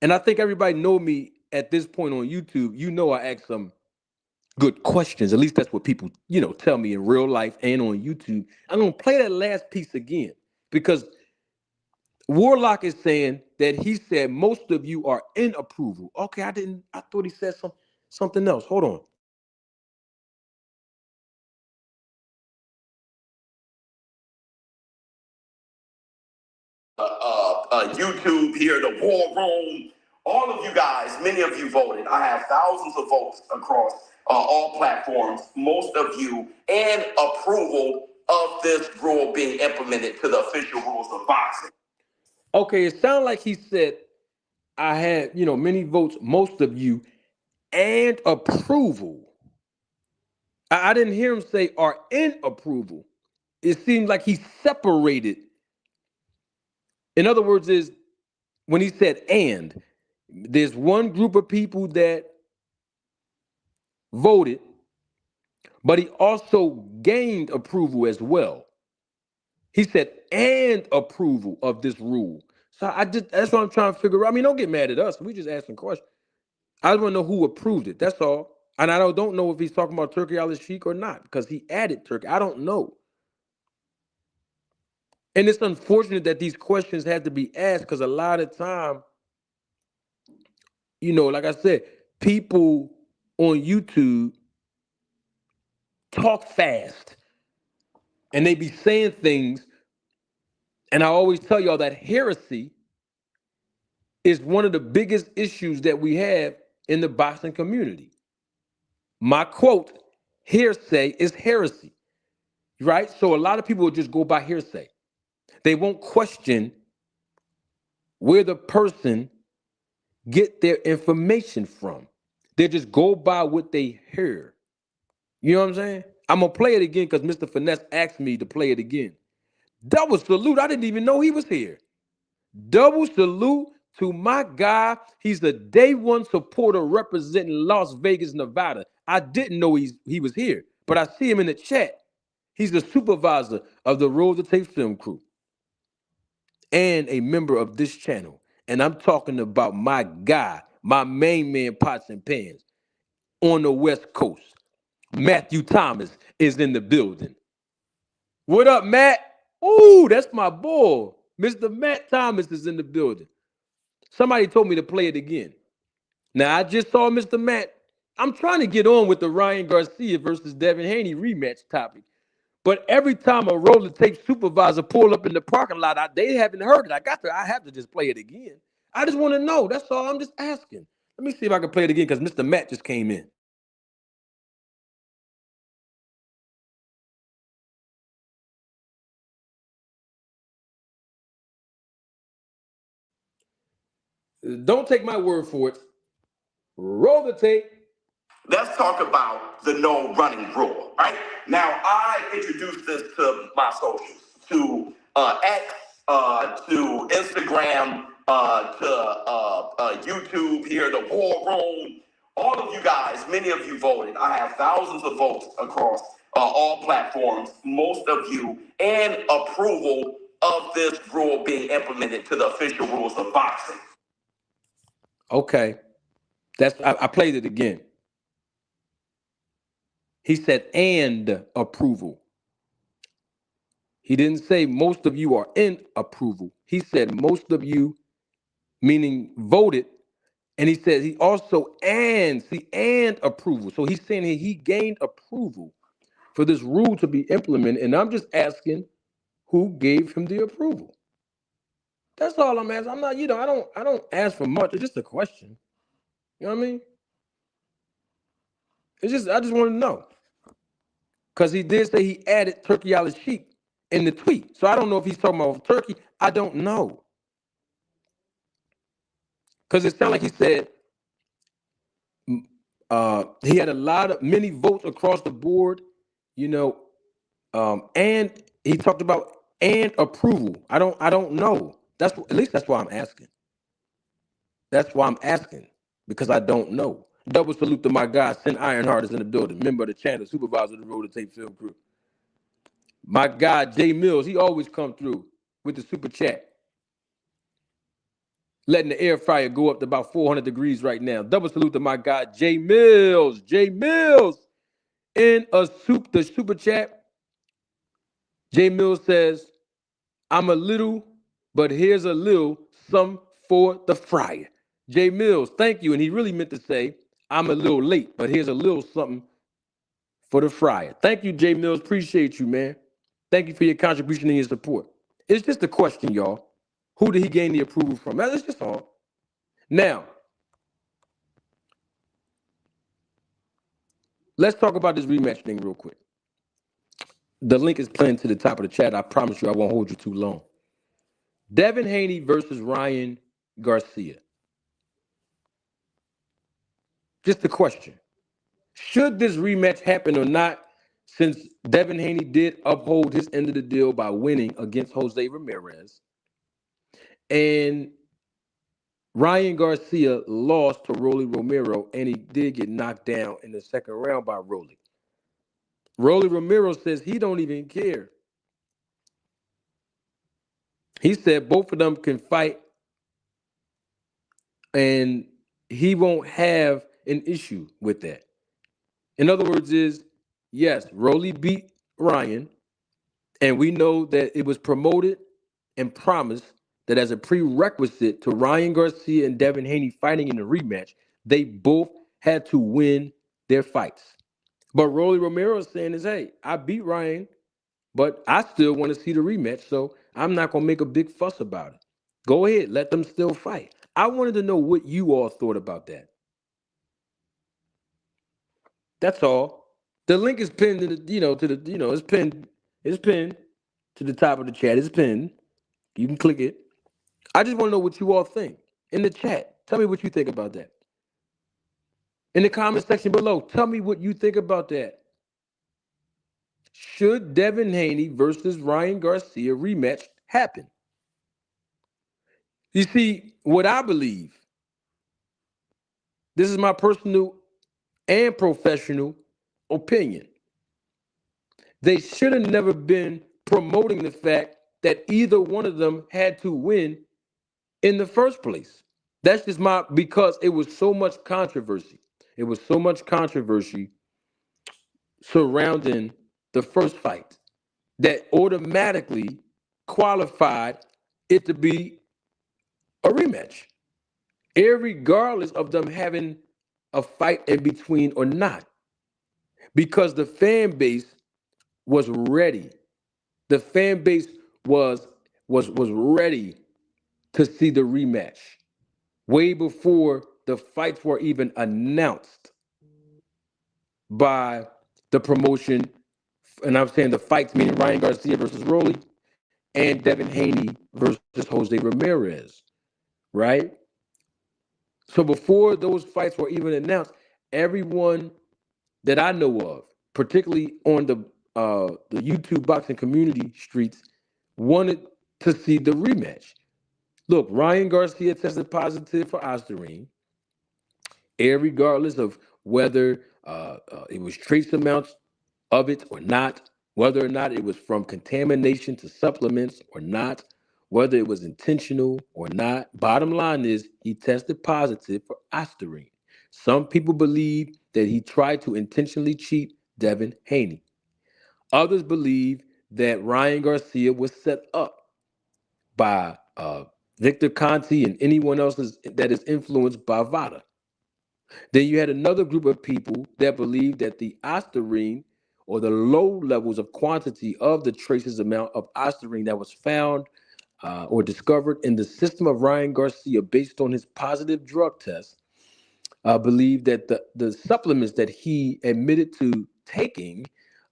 And I think everybody know me at this point on YouTube. I ask some good questions. At least that's what people, tell me in real life and on YouTube. I'm going to play that last piece again, because Warlock is saying that he said most of you are in approval. Okay, I thought he said something else. Hold on. YouTube here, the war room. All of you guys, many of you voted. I have thousands of votes across all platforms, most of you, and approval of this rule being implemented to the official rules of boxing. Okay, it sounded like he said I had, many votes, most of you, and approval. I didn't hear him say are in approval. It seemed like he separated. In other words, is when he said and, there's one group of people that voted, but he also gained approval as well. He said and approval of this rule. So that's what I'm trying to figure out. I mean, don't get mad at us. We just asking questions. I just want to know who approved it. That's all. And I don't know if he's talking about Turkey al-Sheikh or not, because he added Turkey. I don't know. And it's unfortunate that these questions had to be asked, because a lot of time, like I said, people on YouTube talk fast and they be saying things. And I always tell y'all that heresy is one of the biggest issues that we have in the boxing community. My quote, hearsay is heresy, right? So a lot of people will just go by hearsay. They won't question where the person get their information from. They just go by what they hear. You know what I'm saying? I'm going to play it again because Mr. Finesse asked me to play it again. Double salute. I didn't even know he was here. Double salute to my guy. He's the day one supporter representing Las Vegas, Nevada. I didn't know he was here, but I see him in the chat. He's the supervisor of the Roll the Tape film crew and a member of this channel. And I'm talking about my guy, my main man, Pots and Pans, on the West Coast. Matthew Thomas is in the building. What up, Matt? Ooh, that's my boy. Mr. Matt Thomas is in the building. Somebody told me to play it again. Now, I just saw Mr. Matt. I'm trying to get on with the Ryan Garcia versus Devin Haney rematch topic. But every time a roller tape supervisor pull up in the parking lot, they haven't heard it. I have to just play it again. I just want to know. That's all. I'm just asking. Let me see if I can play it again, because Mr. Matt just came in. Don't take my word for it. Roll the tape. Let's talk about the no running rule, right? Now, I introduced this to my socials, to X, to Instagram, to YouTube here, the war room. All of you guys, many of you voted. I have thousands of votes across all platforms, most of you, and approval of this rule being implemented to the official rules of boxing. Okay. I played it again. He said, and approval. He didn't say most of you are in approval. He said most of you, meaning voted. And he said he also and approval. So he's saying he gained approval for this rule to be implemented. And I'm just asking, who gave him the approval. That's all I'm asking. I'm not, I don't ask for much. It's just a question. You know what I mean? I just want to know. Because he did say he added turkey a la sheep in the tweet. So I don't know if he's talking about turkey. I don't know. Because it sounded like he said he had many votes across the board, and he talked about and approval. I don't know. At least that's why I'm asking. That's why I'm asking, because I don't know. Double salute to my guy, Sin Ironheart is in the building, member of the channel, supervisor of the Road to Tape Film Crew. My guy, Jay Mills, he always come through with the super chat. Letting the air fryer go up to about 400 degrees right now. Double salute to my guy, Jay Mills. Jay Mills in the super chat. Jay Mills says, I'm a little, but here's a little some for the fryer. Jay Mills, thank you. And he really meant to say, I'm a little late, but here's a little something for the fryer. Thank you, Jay Mills. Appreciate you, man. Thank you for your contribution and your support. It's just a question, y'all. Who did he gain the approval from? That's just all. Now, let's talk about this rematch thing real quick. The link is pinned to the top of the chat. I promise you I won't hold you too long. Devin Haney versus Ryan Garcia. Just a question. Should this rematch happen or not, since Devin Haney did uphold his end of the deal by winning against Jose Ramirez, and Ryan Garcia lost to Rolly Romero, and he did get knocked down in the second round by Rolly. Rolly Romero says he don't even care. He said both of them can fight, and he won't have an issue with that. In other words, yes, Rolly beat Ryan, and we know that it was promoted and promised that as a prerequisite to Ryan Garcia and Devin Haney fighting in the rematch, they both had to win their fights. But Rolly Romero is saying hey, I beat Ryan, but I still want to see the rematch, so I'm not going to make a big fuss about it. Go ahead, let them still fight. I wanted to know what you all thought about that. That's all. The link is pinned to the, it's pinned to the top of the chat. It's pinned. You can click it. I just want to know what you all think in the chat. Tell me what you think about that. In the comment section below, tell me what you think about that. Should Devin Haney versus Ryan Garcia rematch happen? You see, what I believe, this is my personal and professional opinion. They should have never been promoting the fact that either one of them had to win in the first place. That's just because it was so much controversy. It was so much controversy surrounding the first fight that automatically qualified it to be a rematch, irregardless of them having a fight in between or not, because the fan base was ready. The fan base was ready to see the rematch way before the fights were even announced by the promotion. And I'm saying the fights, meaning Ryan Garcia versus Rolly and Devin Haney versus Jose Ramirez, right? So before those fights were even announced, everyone that I know of, particularly on the YouTube boxing community streets, wanted to see the rematch. Look, Ryan Garcia tested positive for Ostarine, regardless of whether it was trace amounts of it or not, whether or not it was from contamination to supplements or not, whether it was intentional or not. Bottom line is he tested positive for Ostarine. Some people believe that he tried to intentionally cheat Devin Haney. Others believe that Ryan Garcia was set up by Victor Conti and anyone else that is influenced by Vada. Then you had another group of people that believed that the Ostarine or the low levels of quantity of the traces amount of ostarine that was found or discovered in the system of Ryan Garcia based on his positive drug test, believed that the supplements that he admitted to taking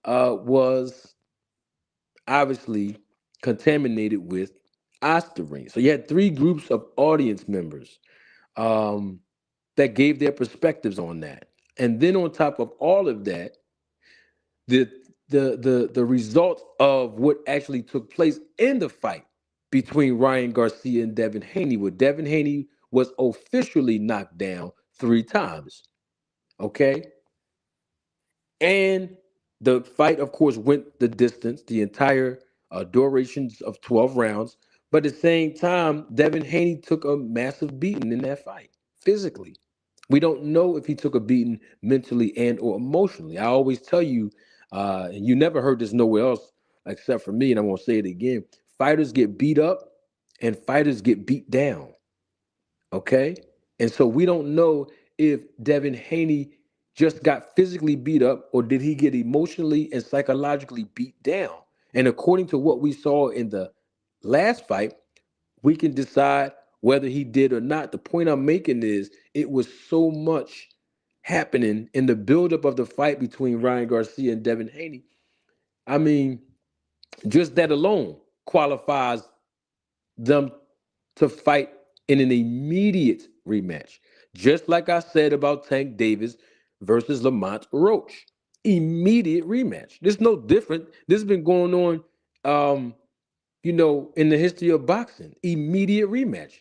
was obviously contaminated with ostarine. So you had three groups of audience members um, that gave their perspectives on that. And then on top of all of that, the the result of what actually took place in the fight between Ryan Garcia and Devin Haney, where Devin Haney was officially knocked down 3 times. Okay. And the fight, of course, went the distance, the entire durations of 12 rounds. But at the same time, Devin Haney took a massive beating in that fight, physically. We don't know if he took a beating mentally and or emotionally. I always tell you, and you never heard this nowhere else except for me, and I'm going to say it again. Fighters get beat up and fighters get beat down. Okay. And so we don't know if Devin Haney just got physically beat up or did he get emotionally and psychologically beat down. And according to what we saw in the last fight, we can decide whether he did or not. The point I'm making is it was so much happening in the buildup of the fight between Ryan Garcia and Devin Haney. I mean, just that alone qualifies them to fight in an immediate rematch. Just like I said about Tank Davis versus Lamont Roach. Immediate rematch. There's no different. This has been going on in the history of boxing. Immediate rematch.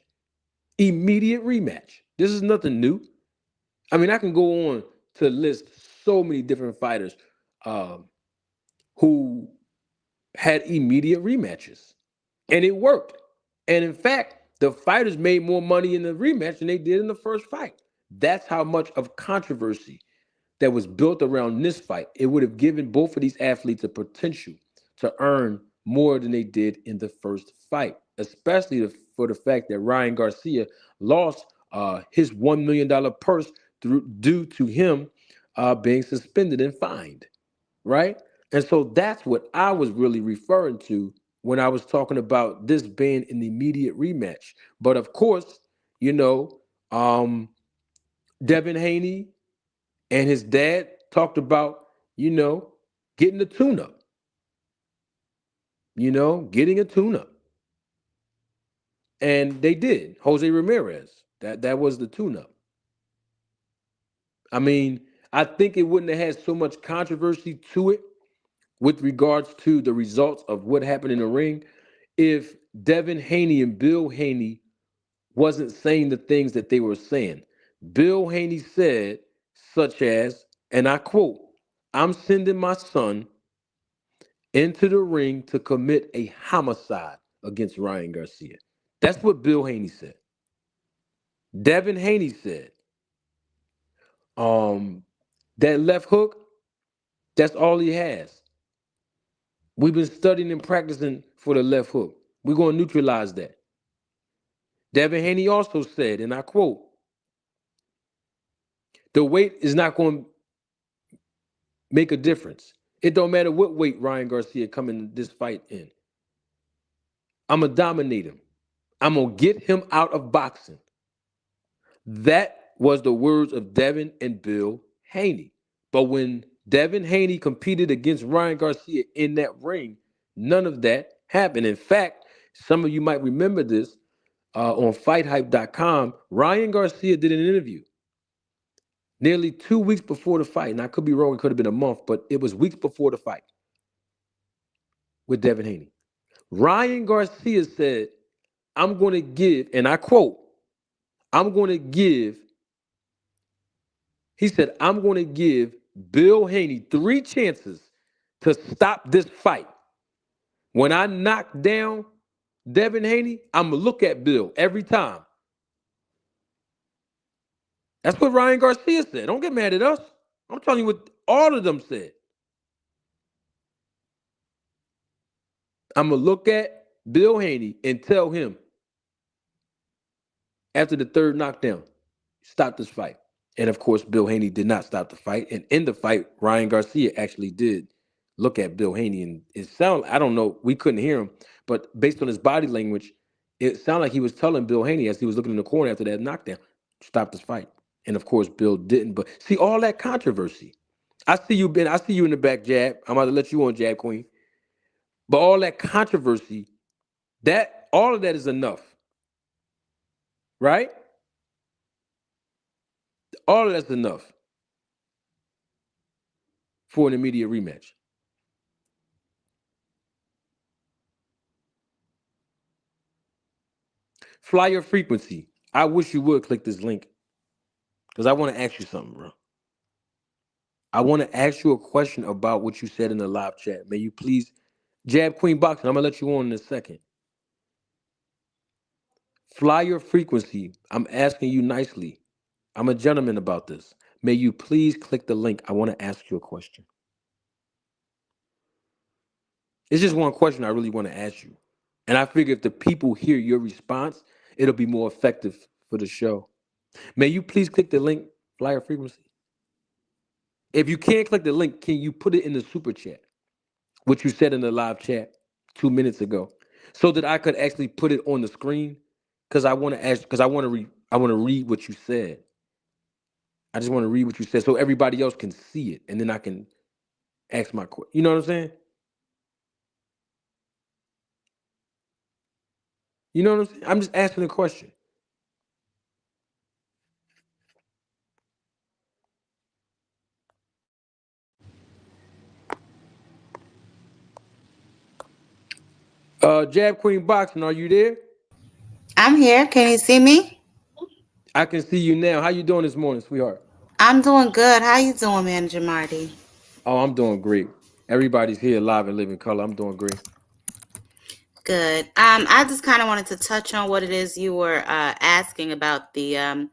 Immediate rematch. This is nothing new. I mean, I can go on to list so many different fighters who had immediate rematches. And it worked. And in fact, the fighters made more money in the rematch than they did in the first fight. That's how much of controversy that was built around this fight. It would have given both of these athletes a potential to earn more than they did in the first fight, especially for the fact that Ryan Garcia lost his $1 million purse due to him being suspended and fined, right? And so that's what I was really referring to when I was talking about this being an immediate rematch. But of course, you know, um, Devin Haney and his dad talked about, getting a tune-up, getting a tune-up. And they did. Jose Ramirez, that was the tune-up. I mean, I think it wouldn't have had so much controversy to it with regards to the results of what happened in the ring if Devin Haney and Bill Haney wasn't saying the things that they were saying. Bill Haney said, such as, and I quote, "I'm sending my son into the ring to commit a homicide against Ryan Garcia." That's what Bill Haney said. Devin Haney said, that left hook, that's all he has. We've been studying and practicing for the left hook. We're going to neutralize that. Devin Haney also said, and I quote, "The weight is not going to make a difference. It don't matter what weight Ryan Garcia come in this fight in. I'm going to dominate him. I'm going to get him out of boxing." That was the words of Devin and Bill Haney. But when Devin Haney competed against Ryan Garcia in that ring, none of that happened. In fact, some of you might remember this on FightHype.com. Ryan Garcia did an interview nearly 2 weeks before the fight. And I could be wrong, it could have been a month, but it was weeks before the fight with Devin Haney. Ryan Garcia said, "I'm going to give," and I quote, "I'm going to give," he said, "I'm going to give Bill Haney 3 chances to stop this fight. When I knock down Devin Haney, I'm going to look at Bill every time." That's what Ryan Garcia said. Don't get mad at us. I'm telling you what all of them said. I'm going to look at Bill Haney and tell him after the 3rd knockdown, stop this fight. And of course, Bill Haney did not stop the fight. And in the fight, Ryan Garcia actually did look at Bill Haney, and it sounded, I don't know, we couldn't hear him, but based on his body language, it sounded like he was telling Bill Haney as he was looking in the corner after that knockdown, stop this fight. And of course, Bill didn't. But see, all that controversy. I see you, Ben. I see you in the back, Jab. I'm about to let you on, Jab Queen. But all that controversy, that all of that is enough, right? All of that's enough for an immediate rematch. Flyer frequency. I wish you would click this link because I want to ask you something, bro. I want to ask you a question about what you said in the live chat. May you please, Jab Queen Boxing, I'm going to let you on in a second. Flyer frequency. I'm asking you nicely. I'm a gentleman about this. May you please click the link. I want to ask you a question. It's just one question I really want to ask you. And I figure if the people hear your response, it'll be more effective for the show. May you please click the link, Flyer frequency? If you can't click the link, can you put it in the super chat? What you said in the live chat 2 minutes ago, so that I could actually put it on the screen? Because I want to ask, because I want to read what you said. I just want to read what you said so everybody else can see it, and then I can ask my question. You know what I'm saying? You know what I'm saying? I'm just asking a question. Jab Queen Boxing, are you there? I'm here. Can you see me? I can see you now. How you doing this morning, sweetheart? I'm doing good. How you doing, Manager Marty? Oh, I'm doing great. Everybody's here live and living color. I'm doing great. Good. I just kind of wanted to touch on what it is you were asking about the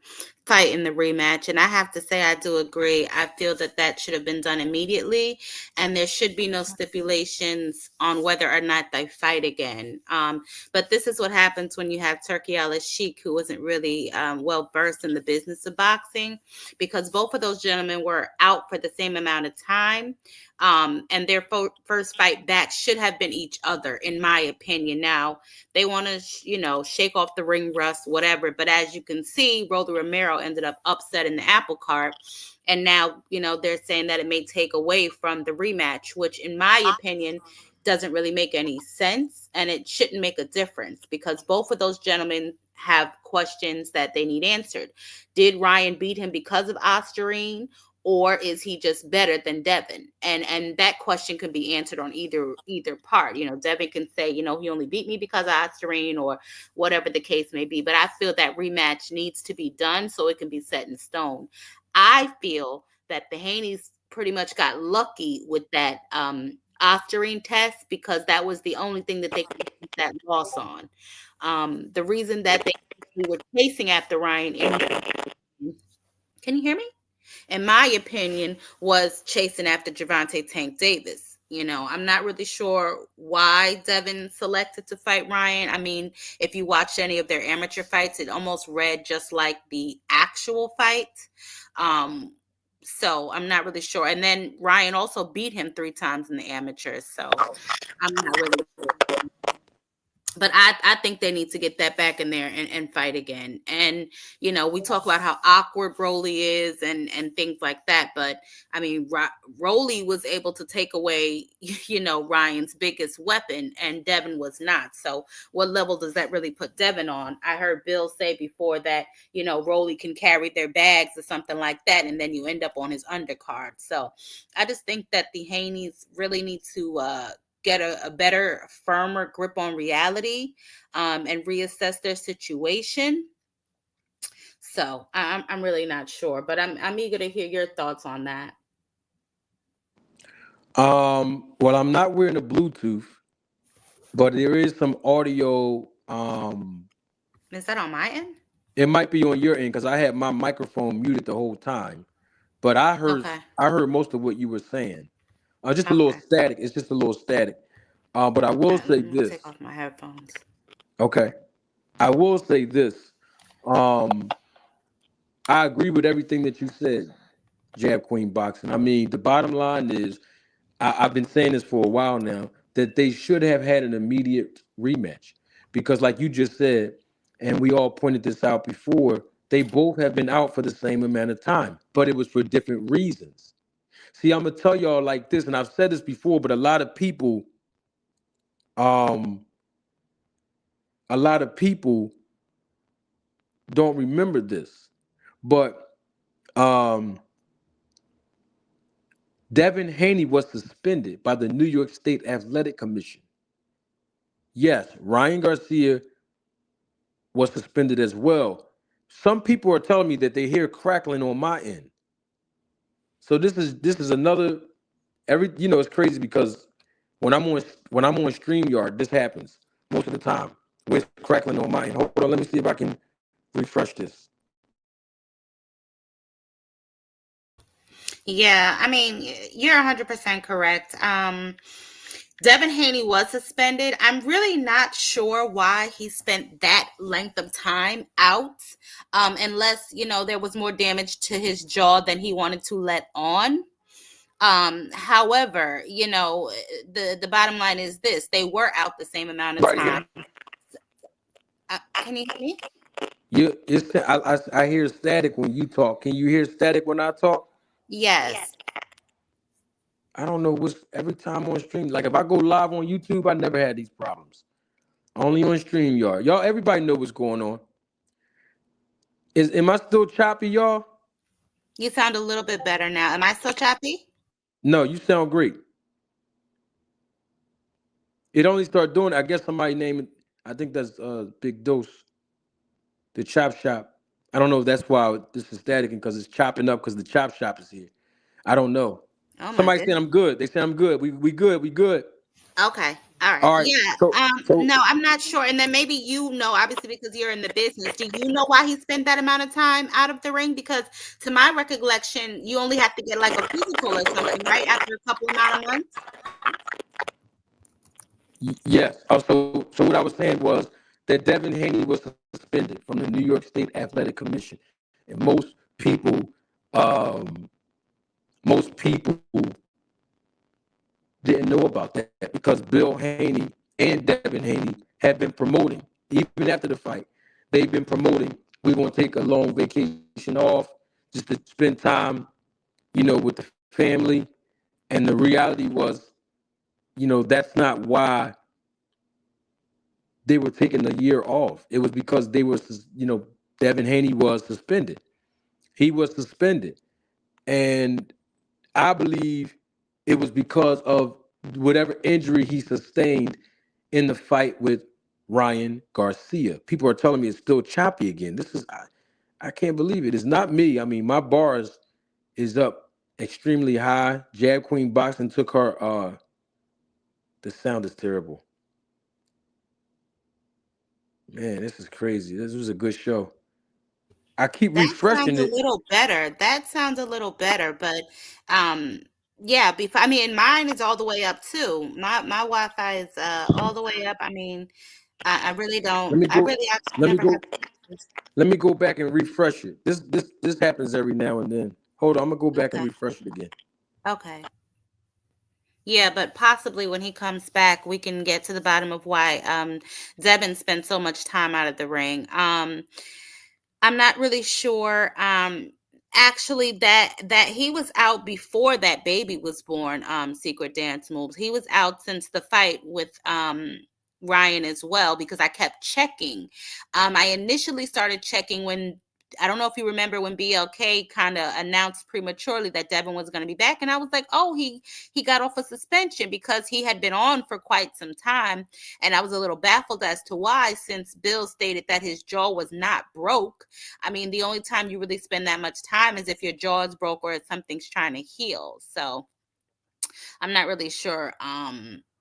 fight in the rematch, and I have to say I do agree. I feel that that should have been done immediately, and there should be no stipulations on whether or not they fight again. But this is what happens when you have Turki Al-Sheikh, who wasn't really well versed in the business of boxing, because both of those gentlemen were out for the same amount of time. And their first fight back should have been each other, in my opinion. Now, they want to, shake off the ring rust, whatever. But as you can see, Rolly Romero ended up upsetting the apple cart. And now, they're saying that it may take away from the rematch, which, in my opinion, doesn't really make any sense. And it shouldn't make a difference because both of those gentlemen have questions that they need answered. Did Ryan beat him because of Ostarine? Or is he just better than Devin? And that question could be answered on either part. Devin can say, he only beat me because of Ostarine or whatever the case may be. But I feel that rematch needs to be done so it can be set in stone. I feel that the Haneys pretty much got lucky with that Ostarine test because that was the only thing that they could get that loss on. The reason that they were chasing after Ryan, can you hear me? In my opinion, was chasing after Gervonta Tank Davis. I'm not really sure why Devin selected to fight Ryan. I mean, if you watched any of their amateur fights, it almost read just like the actual fight. So I'm not really sure. And then Ryan also beat him 3 times in the amateurs. So I'm not really sure. But I think they need to get that back in there and fight again. And, we talk about how awkward Rolly is and things like that. But, I mean, Rolly was able to take away, Ryan's biggest weapon, and Devin was not. So what level does that really put Devin on? I heard Bill say before that, Rolly can carry their bags or something like that, and then you end up on his undercard. So I just think that the Haneys really need to get a better, firmer grip on reality and reassess their situation. So I'm really not sure, but I'm eager to hear your thoughts on that. Well, I'm not wearing a Bluetooth, but there is some audio. Is that on my end? It might be on your end because I had my microphone muted the whole time, but I heard most of what you were saying. Just a little static. It's just a little static. But I will say this. Take off my headphones. Okay. I will say this. I agree with everything that you said, Jab Queen Boxing. I mean, the bottom line is I've been saying this for a while now, that they should have had an immediate rematch because, like you just said, and we all pointed this out before, they both have been out for the same amount of time, but it was for different reasons. See, I'm gonna tell y'all like this, and I've said this before, but um, a lot of people don't remember this, but um, Devin Haney was suspended by the New York State Athletic Commission. Yes, Ryan Garcia was suspended as well. Some people are telling me that they hear crackling on my end. So this is another it's crazy because when I'm on StreamYard, this happens most of the time. With crackling on my end. Hold on, let me see if I can refresh this. Yeah, I mean, you're 100% correct. Devin Haney was suspended. I'm really not sure why he spent that length of time out, unless, there was more damage to his jaw than he wanted to let on. However, the bottom line is this: they were out the same amount of time. Can you hear me? I hear static when you talk. Can you hear static when I talk? Yes. I don't know what's every time on stream. Like if I go live on YouTube, I never had these problems. Only on StreamYard. Y'all, everybody know what's going on. Am I still choppy, y'all? You sound a little bit better now. Am I still choppy? No, you sound great. It only started doing. I guess somebody named it. I think that's Big Dose, the Chop Shop. I don't know if that's why this is static because it's chopping up because the Chop Shop is here. I don't know. Oh my Somebody saying goodness. I'm good. They say I'm good. We good. We good. Okay. All right. All right. Yeah. So No, I'm not sure. And then maybe obviously because you're in the business, do you know why he spent that amount of time out of the ring? Because to my recollection, you only have to get like a physical or something, right? After a couple amount of months. Yes. So what I was saying was that Devin Haney was suspended from the New York State Athletic Commission, and um, most people didn't know about that because Bill Haney and Devin Haney had been promoting even after the fight. They've been promoting. We're gonna take a long vacation off just to spend time, with the family. And the reality was, that's not why they were taking a year off. It was because Devin Haney was suspended. He was suspended. And I believe it was because of whatever injury he sustained in the fight with Ryan Garcia. People are telling me it's still choppy again. I can't believe it. It's not me. I mean, my bars is up extremely high. Jab Queen Boxing took her the sound is terrible. Man, this is crazy. This was a good show. I keep That sounds refreshing a it. little better. But yeah, before, I mean, mine is all the way up too. My Wi-Fi is all the way up. I mean, I really don't. Let me I go. really actually Let me never go. had this. Let me go back and refresh it. This happens every now and then. Hold on, I'm gonna go back and Okay. refresh it again. Okay. Yeah, but possibly when he comes back, we can get to the bottom of why Devin spent so much time out of the ring. I'm not really sure. Actually, that he was out before that baby was born. Secret Dance Moves. He was out since the fight with Ryan as well because I kept checking. I initially started checking when. I don't know if you remember when BLK kind of announced prematurely that Devin was going to be back, and I was like, "Oh, he got off a suspension because he had been on for quite some time." And I was a little baffled as to why, since Bill stated that his jaw was not broke. I mean, the only time you really spend that much time is if your jaw is broke or if something's trying to heal. So I'm not really sure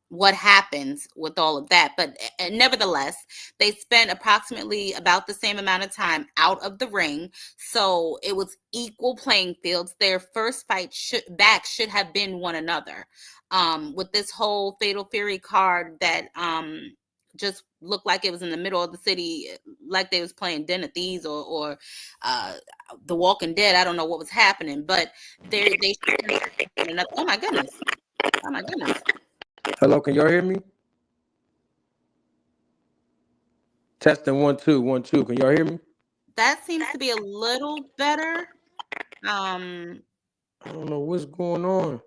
what happens with all of that. But nevertheless, they spent approximately about the same amount of time out of the ring. So it was equal playing fields. Their first fight should have been one another. With this whole Fatal Fury card that just looked like it was in the middle of the city, like they was playing Den of Thieves or The Walking Dead. I don't know what was happening, but they should have been one another. Oh my goodness. Oh my goodness. Hello, can y'all hear me? Testing 1 2 1 2. Can y'all hear me? That seems to be a little better. I don't know what's going on.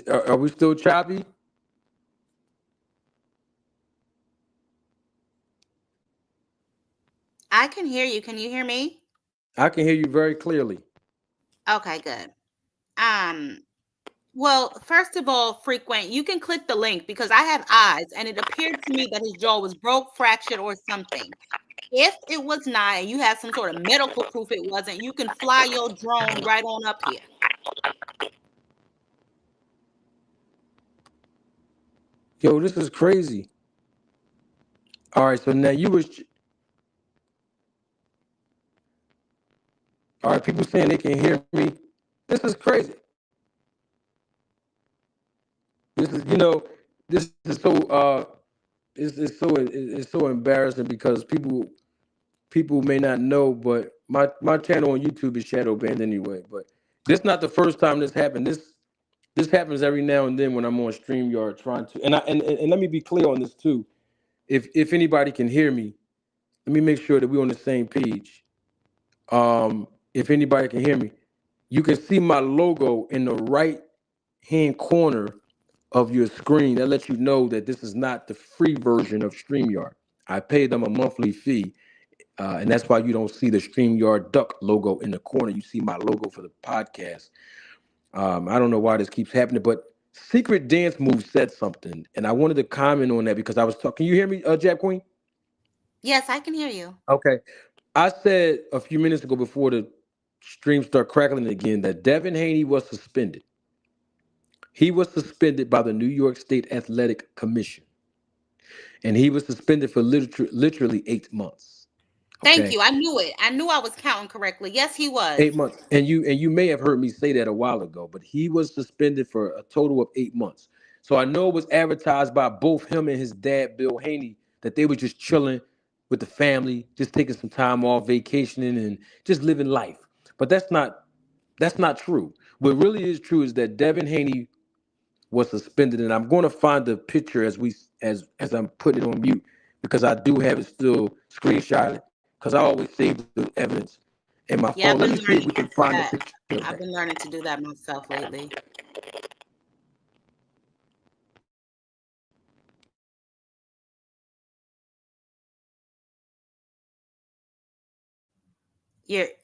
Are we still choppy? I can hear you. Can you hear me? I can hear you very clearly. Okay, good. Well, first of all, Frequent, you can click the link because I have eyes and it appeared to me that his jaw was broke, fractured, or something. If it was not, and you have some sort of medical proof it wasn't, you can fly your drone right on up here. Yo, this is crazy. All right, so now all right, people saying they can hear me. This is crazy. This is, this is so it's so embarrassing because people may not know, but my channel on YouTube is shadow banned anyway. But this is not the first time this happened. This happens every now and then when I'm on StreamYard trying to, and let me be clear on this too. If anybody can hear me, let me make sure that we're on the same page. If anybody can hear me, you can see my logo in the right hand corner of your screen. That lets you know that this is not the free version of StreamYard. I pay them a monthly fee, and that's why you don't see the StreamYard duck logo in the corner. You see my logo for the podcast. I don't know why this keeps happening, but Secret Dance Move said something, and I wanted to comment on that because I was talking. Can you hear me, Jab Queen? Yes, I can hear you. Okay. I said a few minutes ago before the stream started crackling again that Devin Haney was suspended. He was suspended by the New York State Athletic Commission, and he was suspended for literally 8 months. Thank Okay. you. I knew it. I knew I was counting correctly. Yes, he was. 8 months. And you may have heard me say that a while ago, but he was suspended for a total of 8 months. So I know it was advertised by both him and his dad, Bill Haney, that they were just chilling with the family, just taking some time off, vacationing, and just living life. But that's not true. What really is true is that Devin Haney was suspended, and I'm going to find the picture as I'm putting it on mute because I do have it still screenshotted because I always save the evidence in my Yeah, phone. Let me see if we can find the that. picture of I've that. been learning to do that myself lately.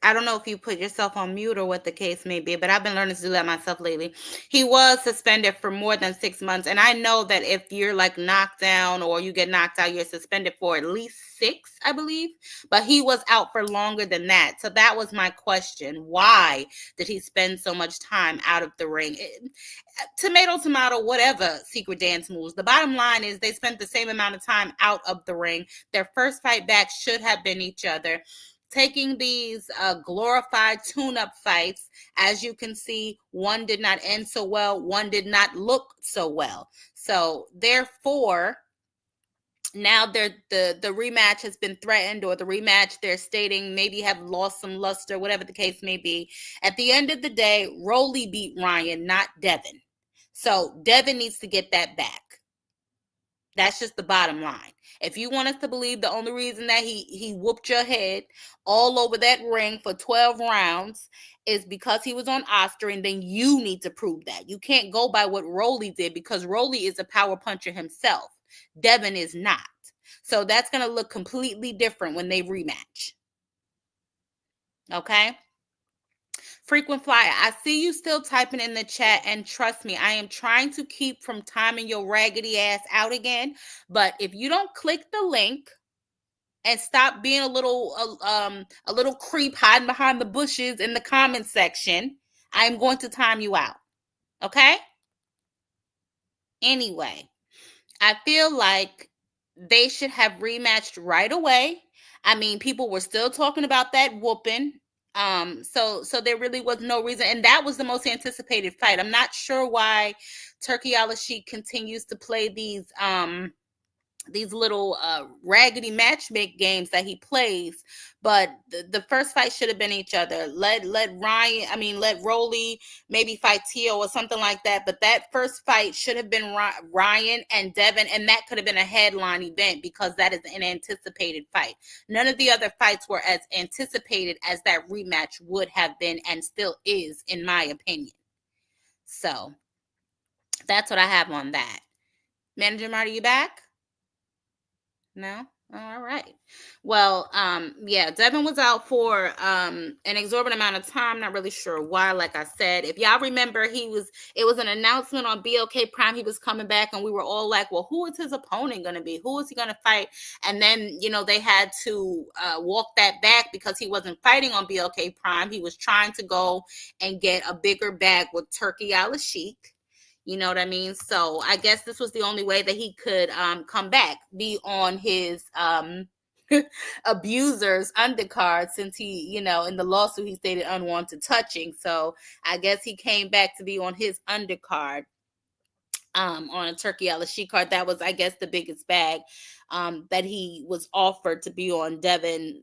I don't know if you put yourself on mute or what the case may be, but I've been learning to do that myself lately. He was suspended for more than 6 months. And I know that if you're like knocked down or you get knocked out, you're suspended for at least 6, I believe. But he was out for longer than that. So that was my question. Why did he spend so much time out of the ring? Tomato, whatever, Secret Dance Moves. The bottom line is they spent the same amount of time out of the ring. Their first fight back should have been each other. Taking these glorified tune-up fights, as you can see, one did not end so well, one did not look so well. So therefore, now the rematch has been threatened, or the rematch they're stating maybe have lost some luster, whatever the case may be. At the end of the day, Rolly beat Ryan, not Devin. So Devin needs to get that back. That's just the bottom line. If you want us to believe the only reason that he whooped your head all over that ring for 12 rounds is because he was on Oscar, then you need to prove that. You can't go by what Rolly did because Rolly is a power puncher himself. Devin is not. So that's going to look completely different when they rematch. Okay? Frequent flyer, I see you still typing in the chat, and trust me, I am trying to keep from timing your raggedy ass out again. But if you don't click the link and stop being a little creep hiding behind the bushes in the comment section, I am going to time you out. Okay? Anyway, I feel like they should have rematched right away. I mean, people were still talking about that whooping. So there really was no reason, and that was the most anticipated fight. I'm not sure why Turkey Al-Sheikh continues to play these these little raggedy matchmake games that he plays. But the first fight should have been each other. Let Rolly maybe fight Tio or something like that. But that first fight should have been Ryan and Devin, and that could have been a headline event because that is an anticipated fight. None of the other fights were as anticipated as that rematch would have been and still is, in my opinion. So that's what I have on that. Manager Marty, you back? No? All right. Well, yeah, Devin was out for an exorbitant amount of time. Not really sure why. Like I said, if y'all remember, it was an announcement on BLK Prime. He was coming back, and we were all like, well, who is his opponent going to be? Who is he going to fight? And then, they had to walk that back because he wasn't fighting on BLK Prime. He was trying to go and get a bigger bag with Turkey Al-Sheikh. You know what I mean? So I guess this was the only way that he could come back, be on his abuser's undercard, since he, in the lawsuit he stated unwanted touching. So I guess he came back to be on his undercard on a Turkey Al-Sheikh card. That was, I guess, the biggest bag that he was offered to be on Devin